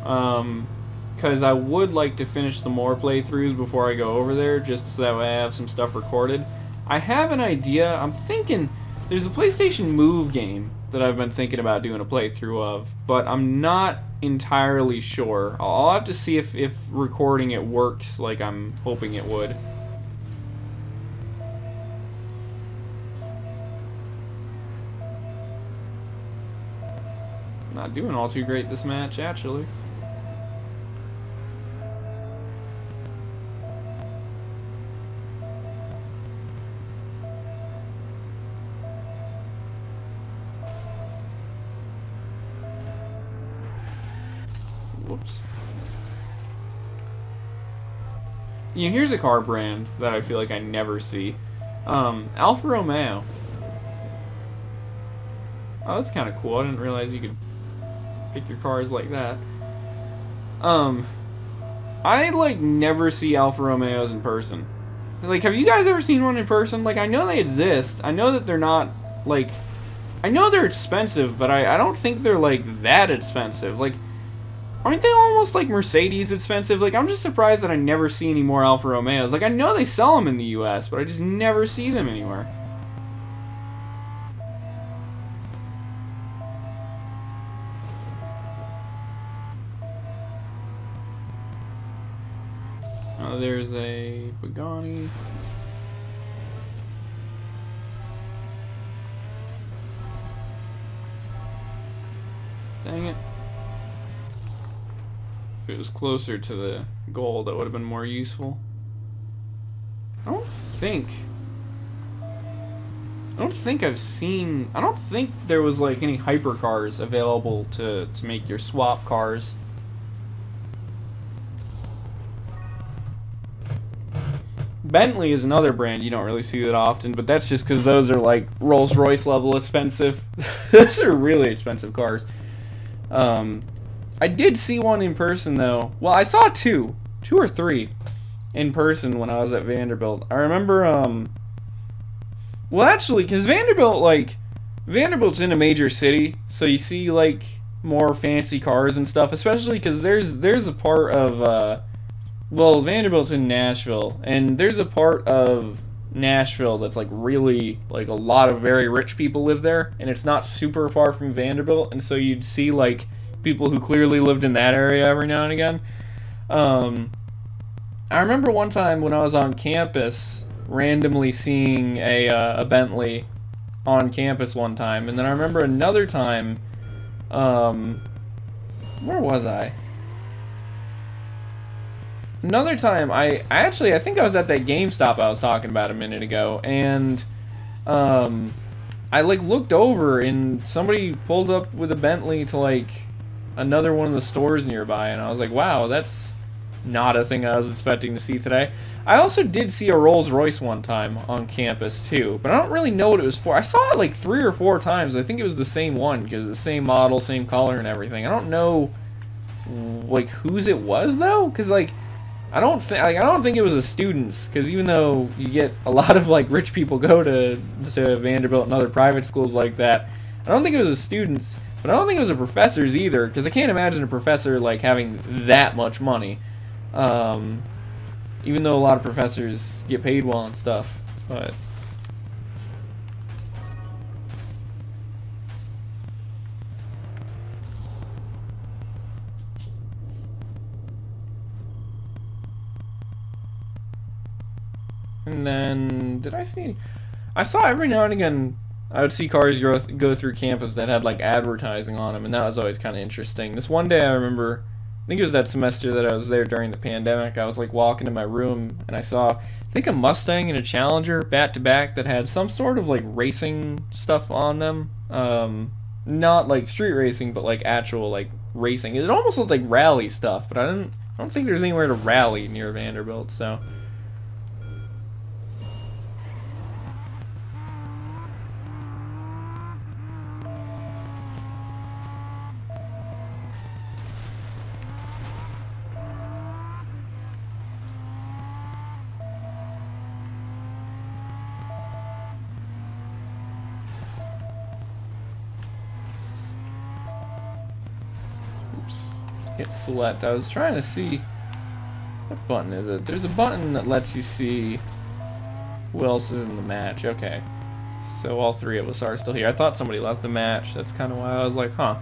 because I would like to finish some more playthroughs before I go over there, just so that way I have some stuff recorded. I have an idea. I'm thinking there's a PlayStation Move game that I've been thinking about doing a playthrough of, but I'm not entirely sure. I'll have to see if recording it works like I'm hoping it would. Not doing all too great this match, actually. Whoops. You know, here's a car brand that I feel like I never see. Alfa Romeo. Oh, that's kind of cool. I didn't realize you could pick your cars like that. I like never see Alfa Romeos in person. Like, have you guys ever seen one in person? Like, I know they exist. I know that they're not, like, I know they're expensive, but I don't think they're, like, that expensive. Like, aren't they almost, like, Mercedes expensive? Like, I'm just surprised that I never see any more Alfa Romeos. Like, I know they sell them in the US, but I just never see them anywhere. There's a Pagani. Dang it. If it was closer to the goal, that would have been more useful. I don't think I don't think I've seen. I don't think there was like any hypercars available to make your swap cars. Bentley is another brand you don't really see that often, but that's just because those are like Rolls-Royce level expensive. Those are really expensive cars. I did see one in person though. Well, I saw two or three in person when I was at Vanderbilt. I remember, well actually, because Vanderbilt's in a major city, so you see like more fancy cars and stuff, especially because there's a part of, well, Vanderbilt's in Nashville, and there's a part of Nashville that's like really, like a lot of very rich people live there, and it's not super far from Vanderbilt, and so you'd see like people who clearly lived in that area every now and again. I remember one time when I was on campus randomly seeing a Bentley on campus one time, and then I remember another time, where was I? Another time, I think I was at that GameStop I was talking about a minute ago, and I like looked over and somebody pulled up with a Bentley to like another one of the stores nearby, and I was like, wow, that's not a thing I was expecting to see today. I also did see a Rolls-Royce one time on campus too, but I don't really know what it was for. I saw it like 3 or 4 times. I think it was the same one because it's the same model, same color and everything. I don't know like whose it was though, because like I don't think it was a student's, because even though you get a lot of like rich people go to Vanderbilt and other private schools like that, I don't think it was a student's, but I don't think it was a professor's either, because I can't imagine a professor like having that much money, even though a lot of professors get paid well and stuff, but and then, did I see any? I saw every now and again, I would see cars go through campus that had like advertising on them, and that was always kind of interesting. This one day I remember, I think it was that semester that I was there during the pandemic, I was like walking in my room, and I saw, I think a Mustang and a Challenger back to back that had some sort of like racing stuff on them. Not like street racing, but like actual like racing. It almost looked like rally stuff, but I don't think there's anywhere to rally near Vanderbilt, so. Hit select. I was trying to see, what button is it? There's a button that lets you see who else is in the match. Okay, so all 3 of us are still here. I thought somebody left the match. That's kind of why I was like, huh.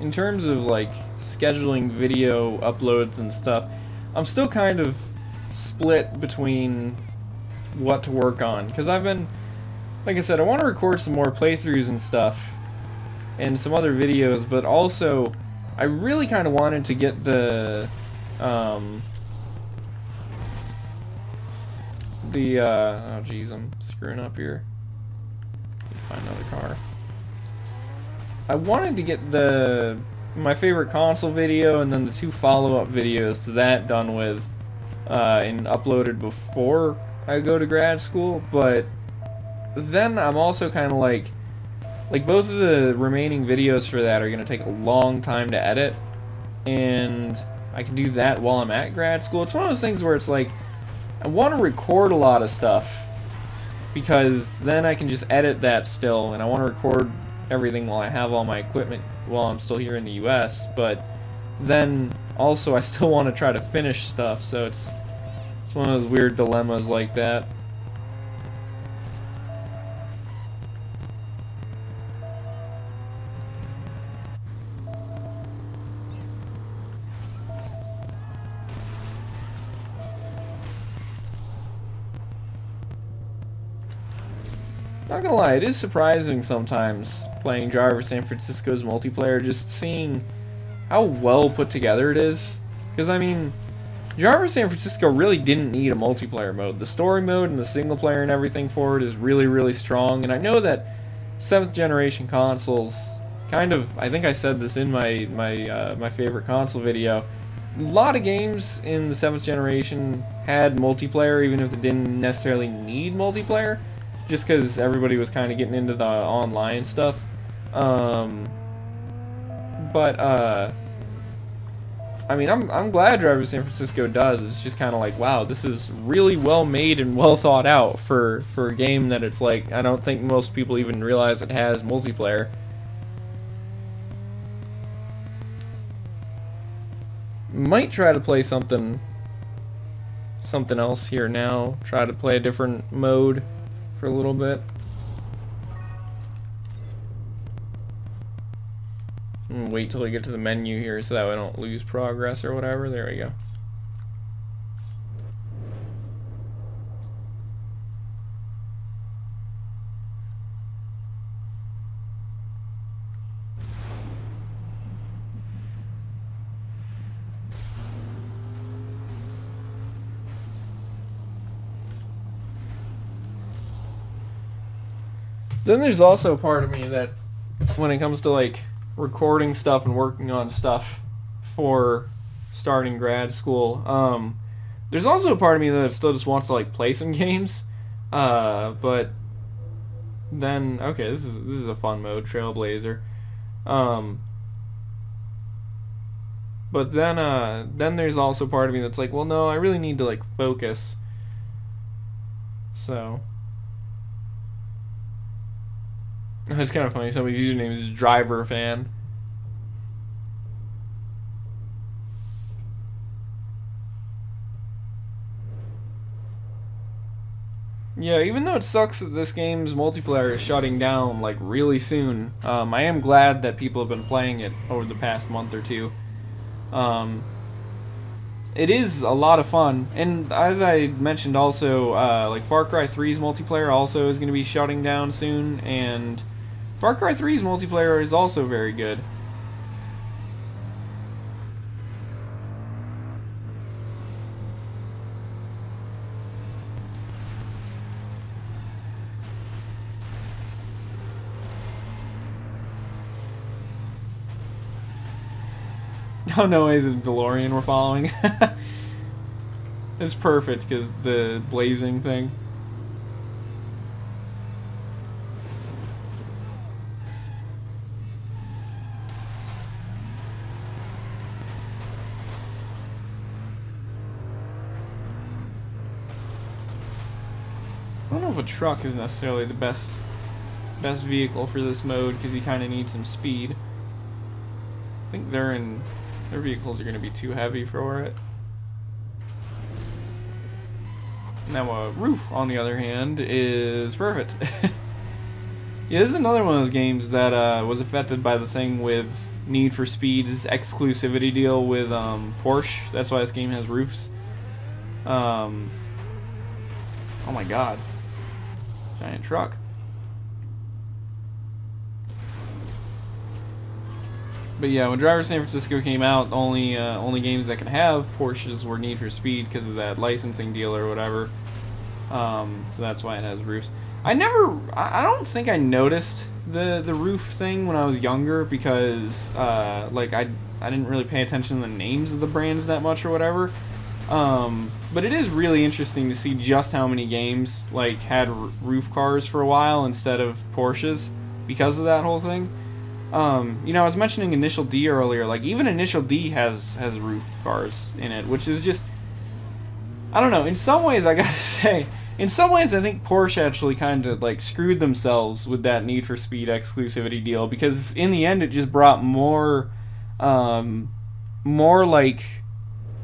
In terms of like scheduling video uploads and stuff, I'm still kind of split between what to work on, because I've been, like I said, I want to record some more playthroughs and stuff and some other videos, but also I really kind of wanted to get the oh geez, I'm screwing up here. Need to find another car. I wanted to get my favorite console video and then the 2 follow-up videos to that done with and uploaded before I go to grad school, but then I'm also kind of like both of the remaining videos for that are going to take a long time to edit, and I can do that while I'm at grad school. It's one of those things where it's like, I want to record a lot of stuff because then I can just edit that still, and I want to record everything while I have all my equipment while I'm still here in the US, but then also I still want to try to finish stuff, so it's It's one of those weird dilemmas like that. Not gonna lie, it is surprising sometimes playing Driver San Francisco's multiplayer, just seeing how well put together it is. Because, I mean, Driver San Francisco really didn't need a multiplayer mode. The story mode and the single player and everything for it is really, really strong. And I know that 7th generation consoles, kind of, I think I said this in my favorite console video, a lot of games in the 7th generation had multiplayer, even if it didn't necessarily need multiplayer. Just because everybody was kind of getting into the online stuff. I mean, I'm glad Driver San Francisco does. It's just kind of like, wow, this is really well made and well thought out for a game that it's like, I don't think most people even realize it has multiplayer. Might try to play something else here now. Try to play a different mode for a little bit. Wait till we get to the menu here so that we don't lose progress or whatever. There we go. Then there's also a part of me that, when it comes to like recording stuff and working on stuff for starting grad school, there's also a part of me that still just wants to like play some games. But then, okay, this is a fun mode, Trailblazer. But then there's also part of me that's like, well, no, I really need to like focus. So it's kind of funny. Somebody's username is Driver Fan. Yeah, even though it sucks that this game's multiplayer is shutting down like really soon, I am glad that people have been playing it over the past month or two. It is a lot of fun, and as I mentioned also, like Far Cry 3's multiplayer also is going to be shutting down soon, and Far Cry 3's multiplayer is also very good. Oh no, is it a DeLorean we're following? It's perfect because the blazing thing. I don't know if a truck is necessarily the best vehicle for this mode because you kind of need some speed. I think their vehicles are going to be too heavy for it. Now a roof, on the other hand, is perfect. Yeah, this is another one of those games that was affected by the thing with Need for Speed's exclusivity deal with Porsche. That's why this game has roofs. Oh my god. Giant truck. But yeah, when Driver San Francisco came out, only games that could have Porsches were Need for Speed because of that licensing deal or whatever. So that's why it has roofs. I don't think I noticed the roof thing when I was younger because like I didn't really pay attention to the names of the brands that much or whatever. But it is really interesting to see just how many games like had roof cars for a while instead of Porsches because of that whole thing. You know, I was mentioning Initial D earlier. Like even Initial D has roof cars in it, which is just, I don't know. In some ways, I gotta say, in some ways, I think Porsche actually kind of like screwed themselves with that Need for Speed exclusivity deal because in the end, it just brought more like,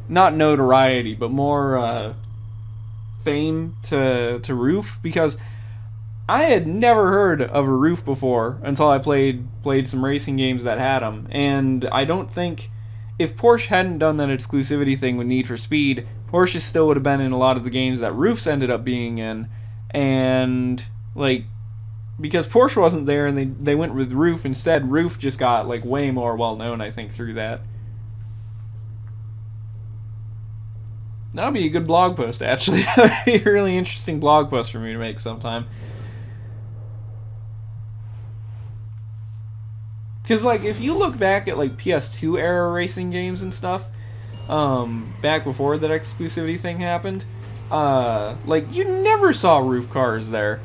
not notoriety, but more fame to Roof, because I had never heard of a Roof before until I played some racing games that had them. And I don't think, if Porsche hadn't done that exclusivity thing with Need for Speed, Porsche still would have been in a lot of the games that Roofs ended up being in. And like, because Porsche wasn't there and they went with Roof instead, Roof just got like way more well known, I think, through that. That would be a good blog post, actually. That would be a really interesting blog post for me to make sometime. Because, like, if you look back at, like, PS2 era racing games and stuff, back before that exclusivity thing happened, like, you never saw Roof cars there.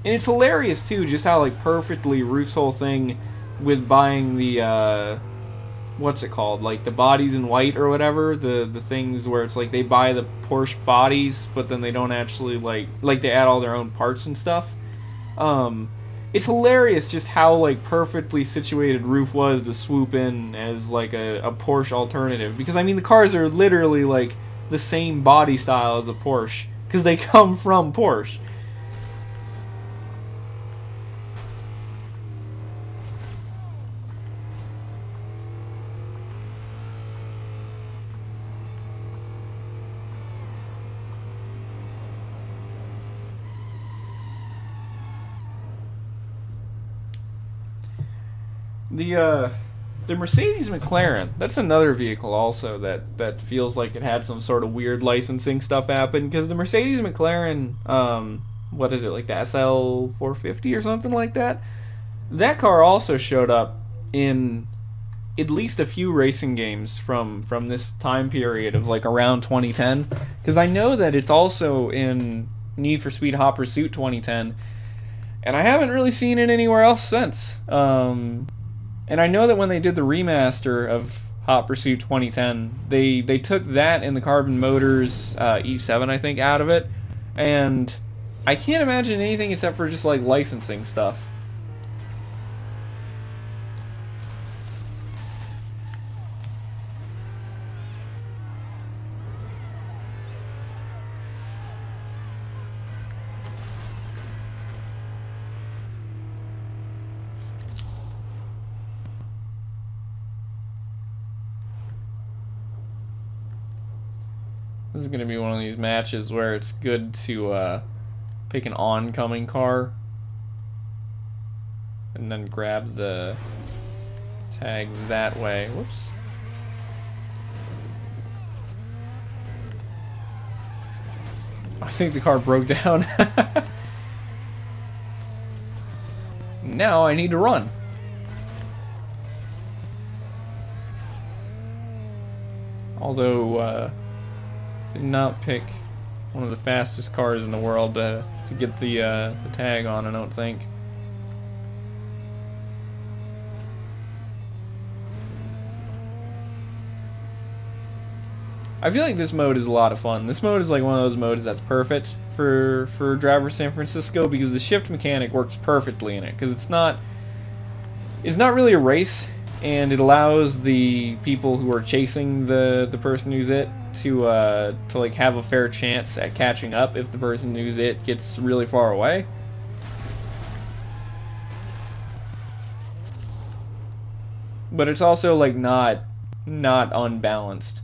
And it's hilarious, too, just how, like, perfectly Roof's whole thing with buying the, what's it called? Like, the bodies in white or whatever, the things where it's like they buy the Porsche bodies, but then they don't actually, like they add all their own parts and stuff. It's hilarious just how, like, perfectly situated Roof was to swoop in as, like, a Porsche alternative. Because, I mean, the cars are literally, like, the same body style as a Porsche, because they come from Porsche. The Mercedes McLaren, that's another vehicle also that feels like it had some sort of weird licensing stuff happen, because the Mercedes McLaren, what is it, like the SL 450 or something like that? That car also showed up in at least a few racing games from this time period of like around 2010, because I know that it's also in Need for Speed Hot Pursuit 2010, and I haven't really seen it anywhere else since. And I know that when they did the remaster of Hot Pursuit 2010, they took that and the Carbon Motors E7, I think, out of it. And I can't imagine anything except for just, like, licensing stuff. This is going to be one of these matches where it's good to pick an oncoming car and then grab the tag that way. Whoops. I think the car broke down. Now I need to run. Although, did not pick one of the fastest cars in the world to get the tag on, I don't think. I feel like this mode is a lot of fun. This mode is like one of those modes that's perfect for Driver San Francisco, because the shift mechanic works perfectly in it, because it's not really a race, and it allows the people who are chasing the person who's it to like have a fair chance at catching up if the person who's it gets really far away. But it's also like not unbalanced.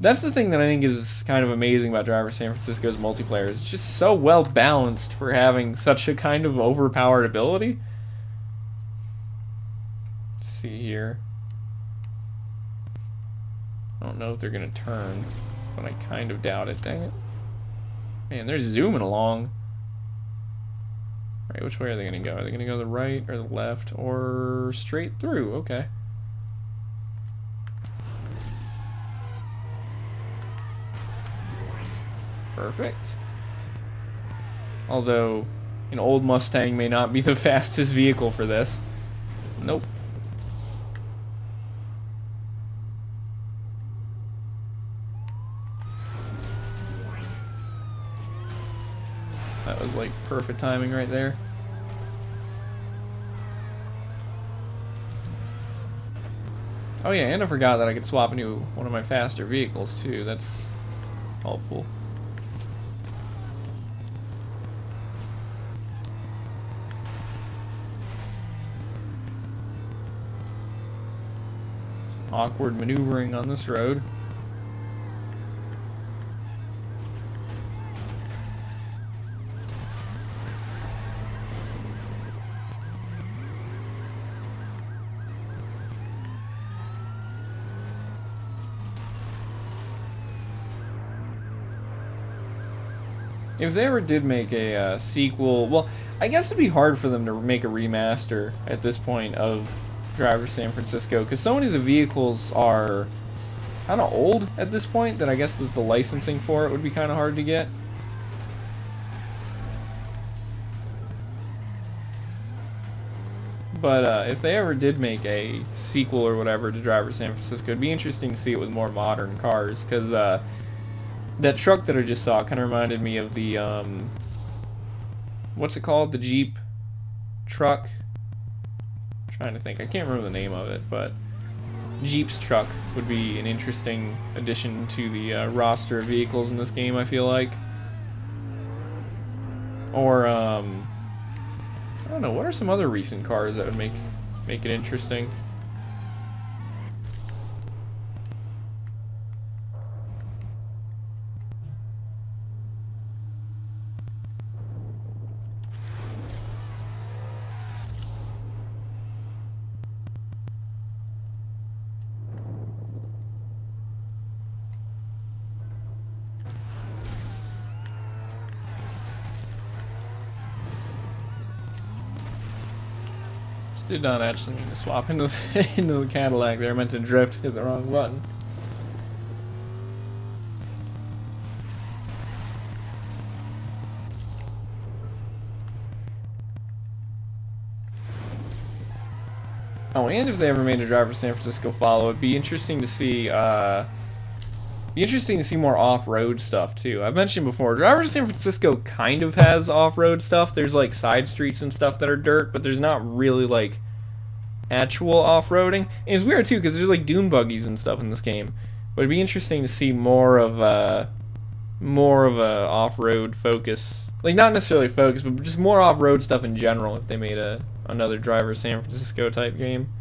That's the thing that I think is kind of amazing about Driver San Francisco's multiplayer. It's just so well balanced for having such a kind of overpowered ability. Let's see here. I don't know if they're going to turn, but I kind of doubt it. Dang it. Man, they're zooming along. Alright, which way are they going to go? Are they going to go the right or the left or straight through? Okay. Perfect. Although, an old Mustang may not be the fastest vehicle for this. Nope. That was like perfect timing right there. Oh yeah, and I forgot that I could swap into one of my faster vehicles too. That's helpful. awkward maneuvering on this road. If they ever did make a sequel, well, I guess it'd be hard for them to make a remaster at this point of Driver San Francisco, because so many of the vehicles are kind of old at this point that I guess that the licensing for it would be kind of hard to get. But if they ever did make a sequel or whatever to Driver San Francisco, it'd be interesting to see it with more modern cars, because that truck that I just saw kind of reminded me of the, what's it called? The Jeep truck? I'm trying to think. I can't remember the name of it, but Jeep's truck would be an interesting addition to the roster of vehicles in this game, I feel like. Or, I don't know, what are some other recent cars that would make it interesting? Did not actually mean to swap into the Cadillac there. I meant to drift, hit the wrong button. Oh, and if they ever made a Driver San Francisco follow, it'd be interesting to see more off-road stuff too. I've mentioned before, Driver San Francisco kind of has off-road stuff. There's like side streets and stuff that are dirt, but there's not really like actual off-roading. And it's weird too because there's like dune buggies and stuff in this game. But it'd be interesting to see more of a off-road focus. Like not necessarily focus, but just more off-road stuff in general if they made another Driver San Francisco type game.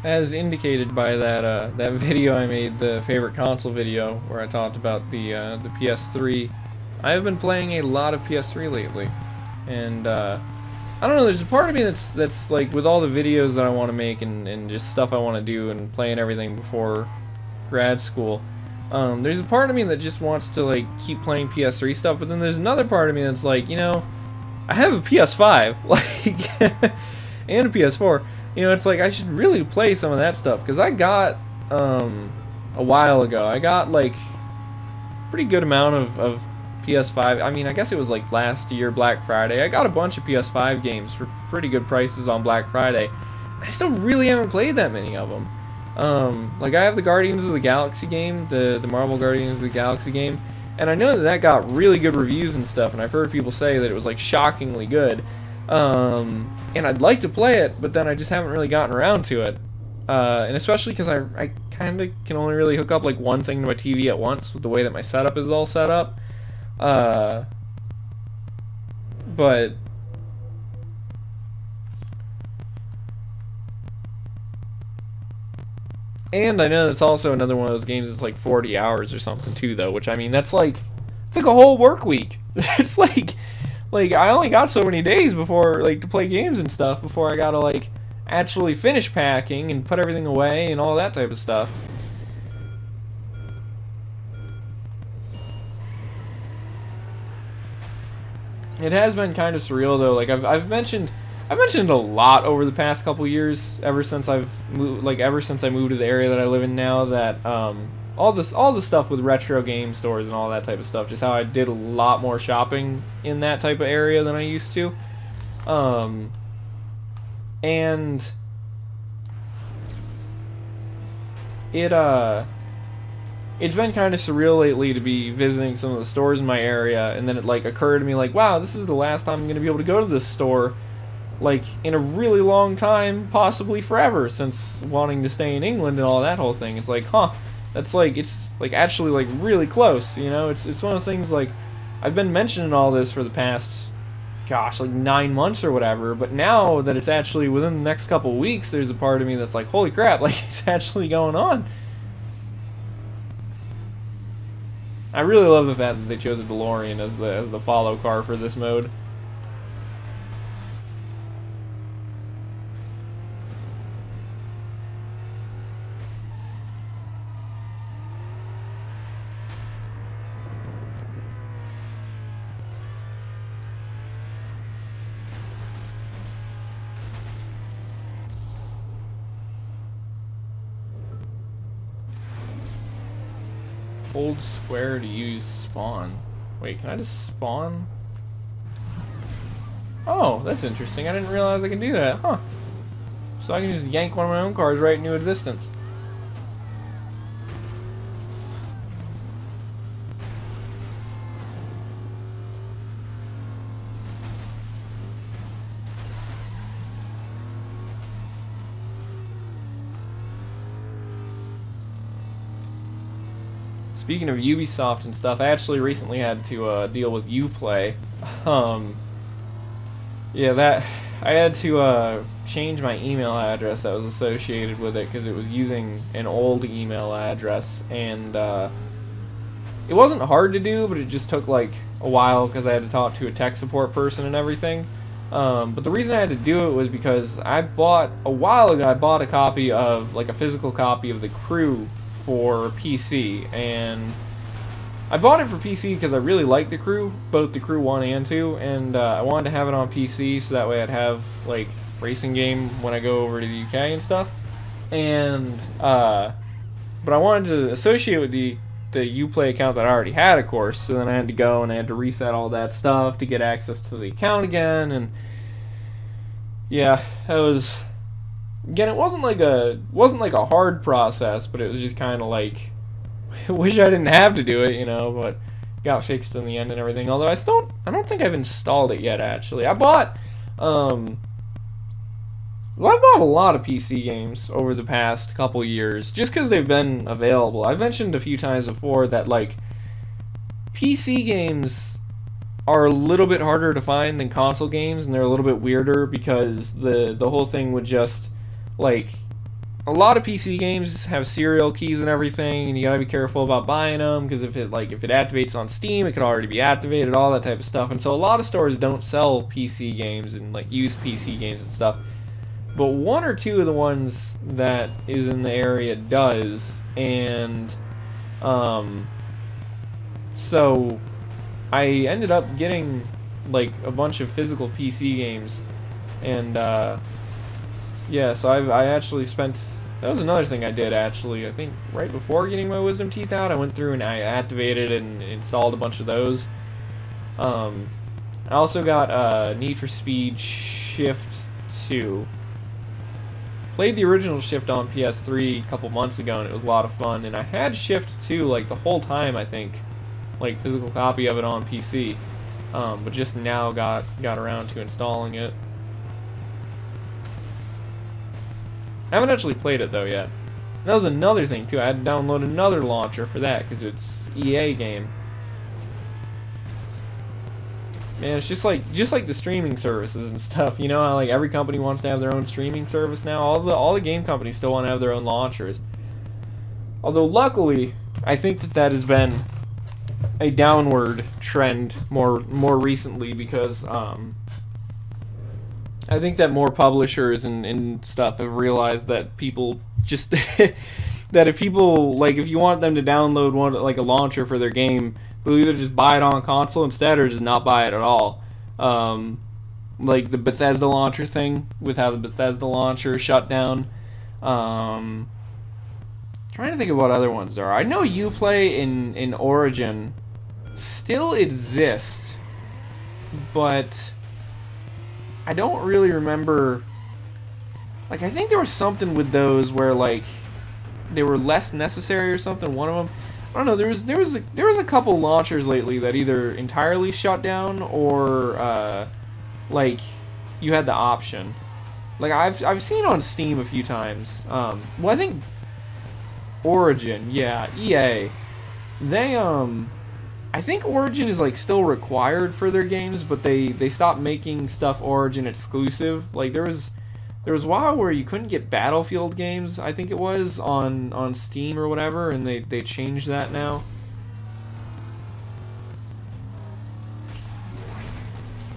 As indicated by that that video I made, the favorite console video, where I talked about the PS3, I have been playing a lot of PS3 lately, and I don't know. There's a part of me that's like with all the videos that I want to make and just stuff I want to do and playing everything before grad school. There's a part of me that just wants to like keep playing PS3 stuff, but then there's another part of me that's like, you know, I have a PS5, like, and a PS4. You know, it's like I should really play some of that stuff, because I got, a while ago, I got like pretty good amount of PS5. I mean, I guess it was like last year, Black Friday. I got a bunch of PS5 games for pretty good prices on Black Friday. I still really haven't played that many of them. Like I have the Guardians of the Galaxy game, the Marvel Guardians of the Galaxy game, and I know that got really good reviews and stuff, and I've heard people say that it was like shockingly good. And I'd like to play it, but then I just haven't really gotten around to it. And especially because I kind of can only really hook up like one thing to my TV at once with the way that my setup is all set up. But and I know that's also another one of those games that's like 40 hours or something too, though, which I mean it's like a whole work week. It's like I only got so many days before, like, to play games and stuff before I gotta, like, actually finish packing and put everything away and all that type of stuff. It has been kind of surreal, though. Like, I've mentioned it a lot over the past couple years, ever since I moved to the area that I live in now, that, all the stuff with retro game stores and all that type of stuff. Just how I did a lot more shopping in that type of area than I used to. And it's been kind of surreal lately to be visiting some of the stores in my area, and then it like occurred to me like, wow, this is the last time I'm going to be able to go to this store like in a really long time, possibly forever, since wanting to stay in England and all that whole thing. It's like, huh, that's like, it's like actually like really close, you know? It's one of those things like, I've been mentioning all this for the past, gosh, like 9 months or whatever, but now that it's actually within the next couple weeks, there's a part of me that's like, holy crap, like it's actually going on. I really love the fact that they chose a DeLorean as the follow car for this mode. Hold square to use spawn. Wait, can I just spawn? Oh, that's interesting. I didn't realize I can do that. Huh. So I can just yank one of my own cars right into existence. Speaking of Ubisoft and stuff, I actually recently had to deal with Uplay. Yeah, that I had to change my email address that was associated with it because it was using an old email address, and it wasn't hard to do, but it just took like a while because I had to talk to a tech support person and everything. But the reason I had to do it was because a while ago I bought a copy of, like a physical copy of The Crew for PC, and I bought it for PC because I really like The Crew, both The Crew 1 and 2, and I wanted to have it on PC so that way I'd have like racing game when I go over to the UK and stuff. And but I wanted to associate with the Uplay account that I already had, of course, so then I had to go and I had to reset all that stuff to get access to the account again. And yeah, that was, again, it wasn't like a hard process, but it was just kind of like, I wish I didn't have to do it, you know, but got fixed in the end and everything. Although I don't think I've installed it yet, actually. I bought a lot of PC games over the past couple years just because they've been available. I've mentioned a few times before that like PC games are a little bit harder to find than console games, and they're a little bit weirder because the whole thing would just, like, a lot of PC games have serial keys and everything, and you gotta be careful about buying them because if it activates on Steam, it could already be activated, all that type of stuff. And so a lot of stores don't sell PC games and like used PC games and stuff. But one or two of the ones that is in the area does, and so I ended up getting like a bunch of physical PC games, and yeah, so I actually spent, that was another thing I did actually, I think right before getting my Wisdom Teeth out, I went through and I activated and installed a bunch of those. I also got Need for Speed Shift 2. Played the original Shift on PS3 a couple months ago, and it was a lot of fun, and I had Shift 2 like the whole time, I think, like physical copy of it on PC, but just now got around to installing it. I haven't actually played it though yet. That was another thing too. I had to download another launcher for that because it's EA game. Man, it's just like the streaming services and stuff. You know how like every company wants to have their own streaming service now. All the game companies still want to have their own launchers. Although luckily, I think that has been a downward trend more recently because I think that more publishers and stuff have realized that people just that if people, like, if you want them to download one, like a launcher for their game, they'll either just buy it on console instead or just not buy it at all. Like the Bethesda launcher thing, with how the Bethesda launcher shut down. Trying to think of what other ones there are. I know Uplay in Origin still exist, but I don't really remember. Like, I think there was something with those where, like, they were less necessary or something. One of them, I don't know. There was a couple launchers lately that either entirely shut down or like you had the option. Like I've seen on Steam a few times. Well, I think Origin, yeah, EA. They I think Origin is like still required for their games, but they stopped making stuff Origin exclusive. Like there was a while where you couldn't get Battlefield games, I think it was, on Steam or whatever, and they changed that now.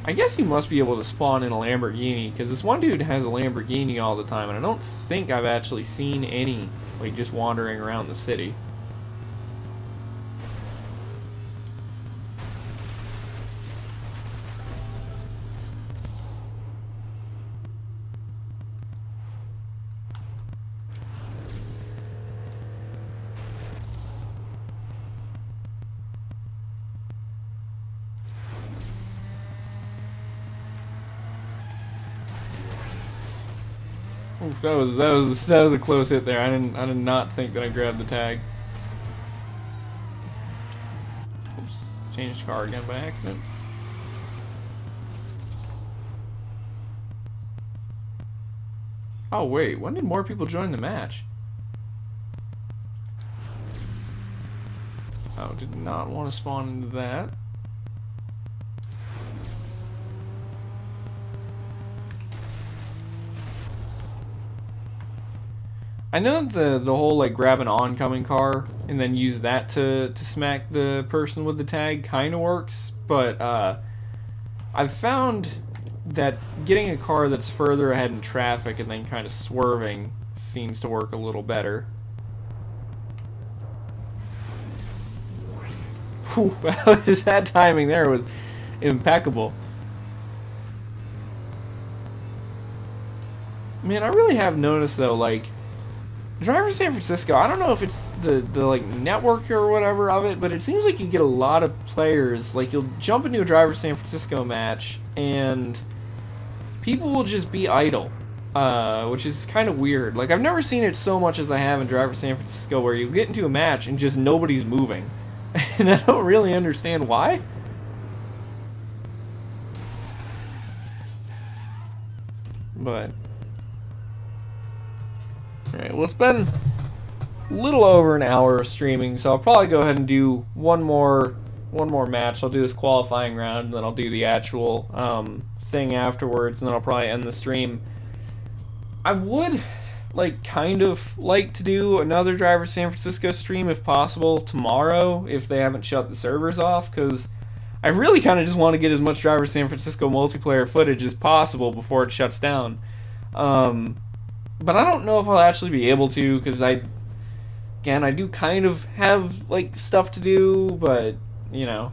I guess you must be able to spawn in a Lamborghini, because this one dude has a Lamborghini all the time, and I don't think I've actually seen any, like, just wandering around the city. Oof, that was a close hit there. I did not think that I grabbed the tag. Oops, changed car again by accident. Oh wait, when did more people join the match? Oh, did not want to spawn into that. I know the whole like grab an oncoming car and then use that to smack the person with the tag kind of works, but I've found that getting a car that's further ahead in traffic and then kind of swerving seems to work a little better. Whew, that timing there was impeccable. Man, I really have noticed though, like, Driver San Francisco, I don't know if it's the like network or whatever of it, but it seems like you get a lot of players, like you'll jump into a Driver San Francisco match and people will just be idle, which is kind of weird. Like I've never seen it so much as I have in Driver San Francisco, where you get into a match and just nobody's moving, and I don't really understand why. But alright, well it's been a little over an hour of streaming, so I'll probably go ahead and do one more match. I'll do this qualifying round, and then I'll do the actual thing afterwards, and then I'll probably end the stream. I would kind of like to do another Driver San Francisco stream if possible tomorrow, if they haven't shut the servers off, because I really kind of just want to get as much Driver San Francisco multiplayer footage as possible before it shuts down. But I don't know if I'll actually be able to, because I do kind of have, like, stuff to do, but, you know.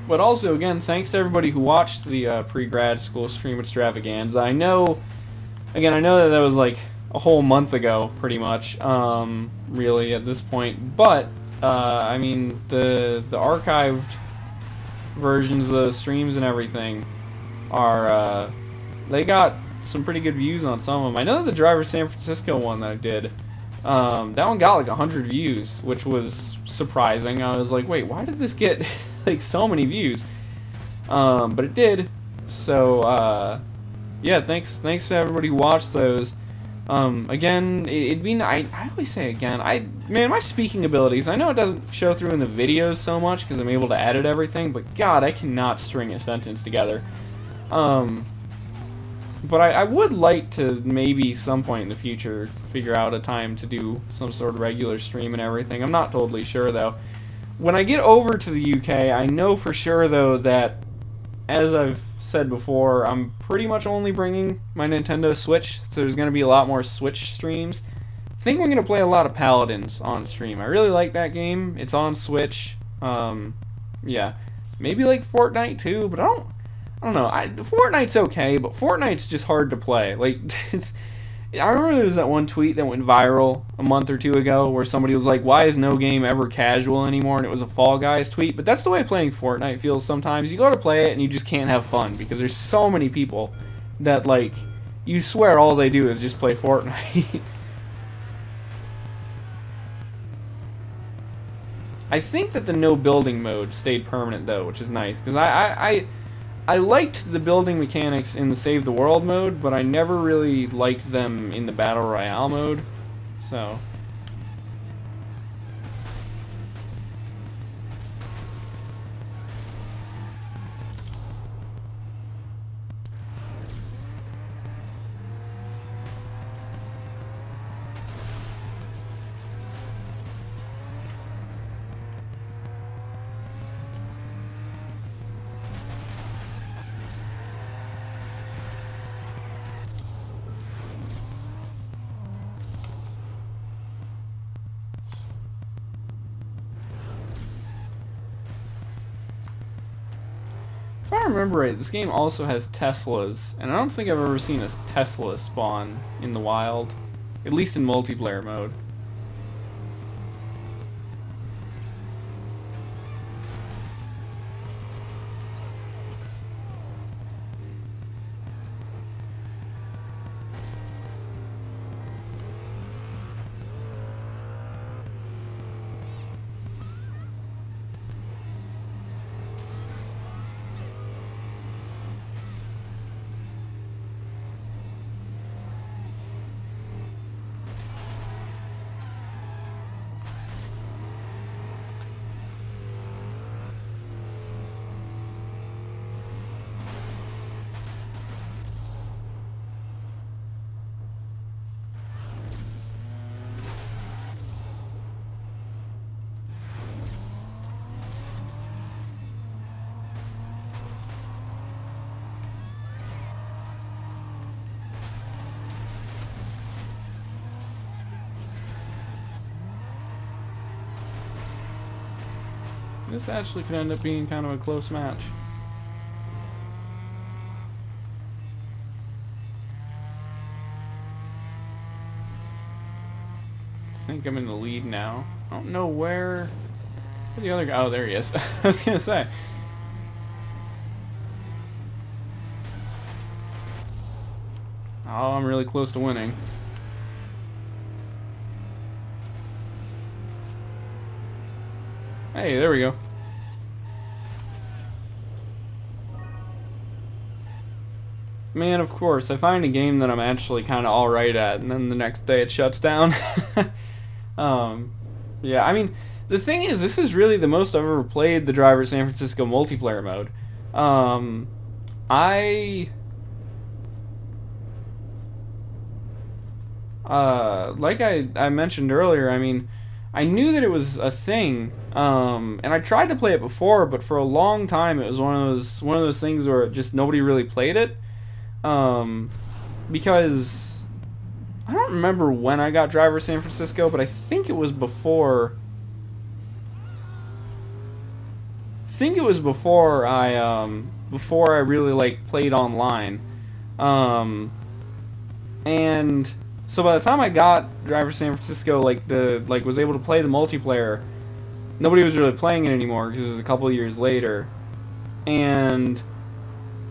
But also, again, thanks to everybody who watched the pre-grad school stream extravaganza. I know that was like a whole month ago, pretty much, really, at this point. But, I mean, the archived versions of the streams and everything are, they got some pretty good views on some of them. I know the Driver San Francisco one that I did, that one got like 100 views, which was surprising. I was like, wait, why did this get like so many views? But it did. So yeah, thanks to everybody who watched those. Again, it'd be I always say again, man, my speaking abilities, I know it doesn't show through in the videos so much because I'm able to edit everything, but God, I cannot string a sentence together. But I would like to maybe some point in the future figure out a time to do some sort of regular stream and everything. I'm not totally sure though. When I get over to the UK, I know for sure though that as I've said before, I'm pretty much only bringing my Nintendo Switch, so there's going to be a lot more Switch streams. I think we're going to play a lot of Paladins on stream. I really like that game. It's on Switch. Yeah. Maybe like Fortnite too, but I don't know. Fortnite's okay, but Fortnite's just hard to play. Like, I remember there was that one tweet that went viral a month or two ago where somebody was like, why is no game ever casual anymore? And it was a Fall Guys tweet. But that's the way playing Fortnite feels sometimes. You go to play it and you just can't have fun because there's so many people that, like, you swear all they do is just play Fortnite. I think that the no building mode stayed permanent though, which is nice because I liked the building mechanics in the Save the World mode, but I never really liked them in the Battle Royale mode. So if I remember right, this game also has Teslas, and I don't think I've ever seen a Tesla spawn in the wild, at least in multiplayer mode. This actually could end up being kind of a close match. I think I'm in the lead now. I don't know where the other guy. Oh, there he is. I was gonna say. Oh, I'm really close to winning. Hey, there we go. Man, of course, I find a game that I'm actually kind of alright at, and then the next day it shuts down. Yeah, I mean, the thing is, this is really the most I've ever played the Driver San Francisco multiplayer mode. I... like I mentioned earlier, I mean, I knew that it was a thing, and I tried to play it before, but for a long time it was one of those things where just nobody really played it, because I don't remember when I got Driver San Francisco, but I think it was before. Before I really like played online, and. So by the time I got Driver San Francisco, was able to play the multiplayer, nobody was really playing it anymore because it was a couple of years later. And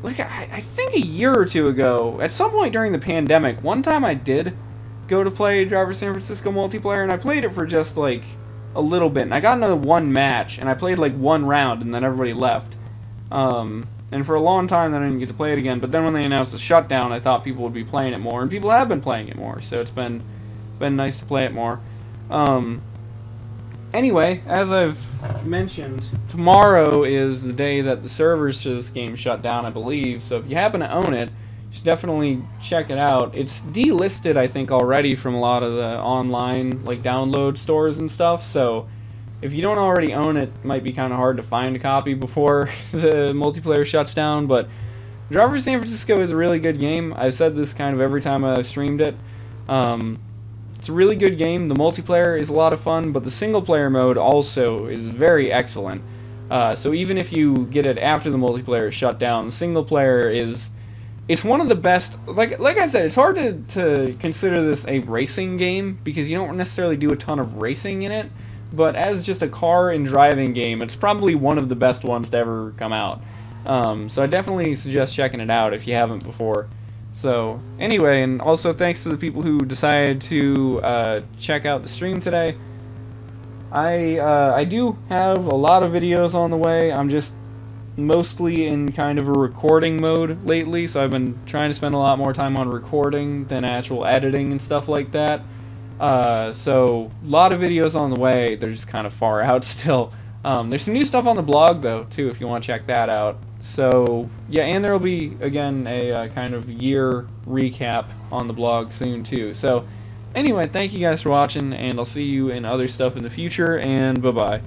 like I think a year or two ago, at some point during the pandemic, one time I did go to play Driver San Francisco multiplayer, and I played it for just like a little bit. And I got into one match, and I played like one round, and then everybody left. And for a long time, then I didn't get to play it again. But then when they announced the shutdown, I thought people would be playing it more, and people have been playing it more. So it's been nice to play it more. Anyway, as I've mentioned, tomorrow is the day that the servers for this game shut down, I believe. So if you happen to own it, you should definitely check it out. It's delisted, I think, already from a lot of the online like download stores and stuff. So if you don't already own it, it might be kind of hard to find a copy before the multiplayer shuts down, but Driver San Francisco is a really good game. I've said this kind of every time I've streamed it. It's a really good game. The multiplayer is a lot of fun, but the single player mode also is very excellent. So even if you get it after the multiplayer is shut down, the single player is... It's one of the best... Like I said, it's hard to consider this a racing game, because you don't necessarily do a ton of racing in it, but as just a car and driving game, it's probably one of the best ones to ever come out. So I definitely suggest checking it out if you haven't before. So, anyway, and also thanks to the people who decided to check out the stream today. I do have a lot of videos on the way. I'm just mostly in kind of a recording mode lately, so I've been trying to spend a lot more time on recording than actual editing and stuff like that. So, a lot of videos on the way. They're just kind of far out still. There's some new stuff on the blog, though, too, if you want to check that out. So, yeah, and there will be, again, a kind of year recap on the blog soon, too. So, anyway, thank you guys for watching, and I'll see you in other stuff in the future, and bye-bye.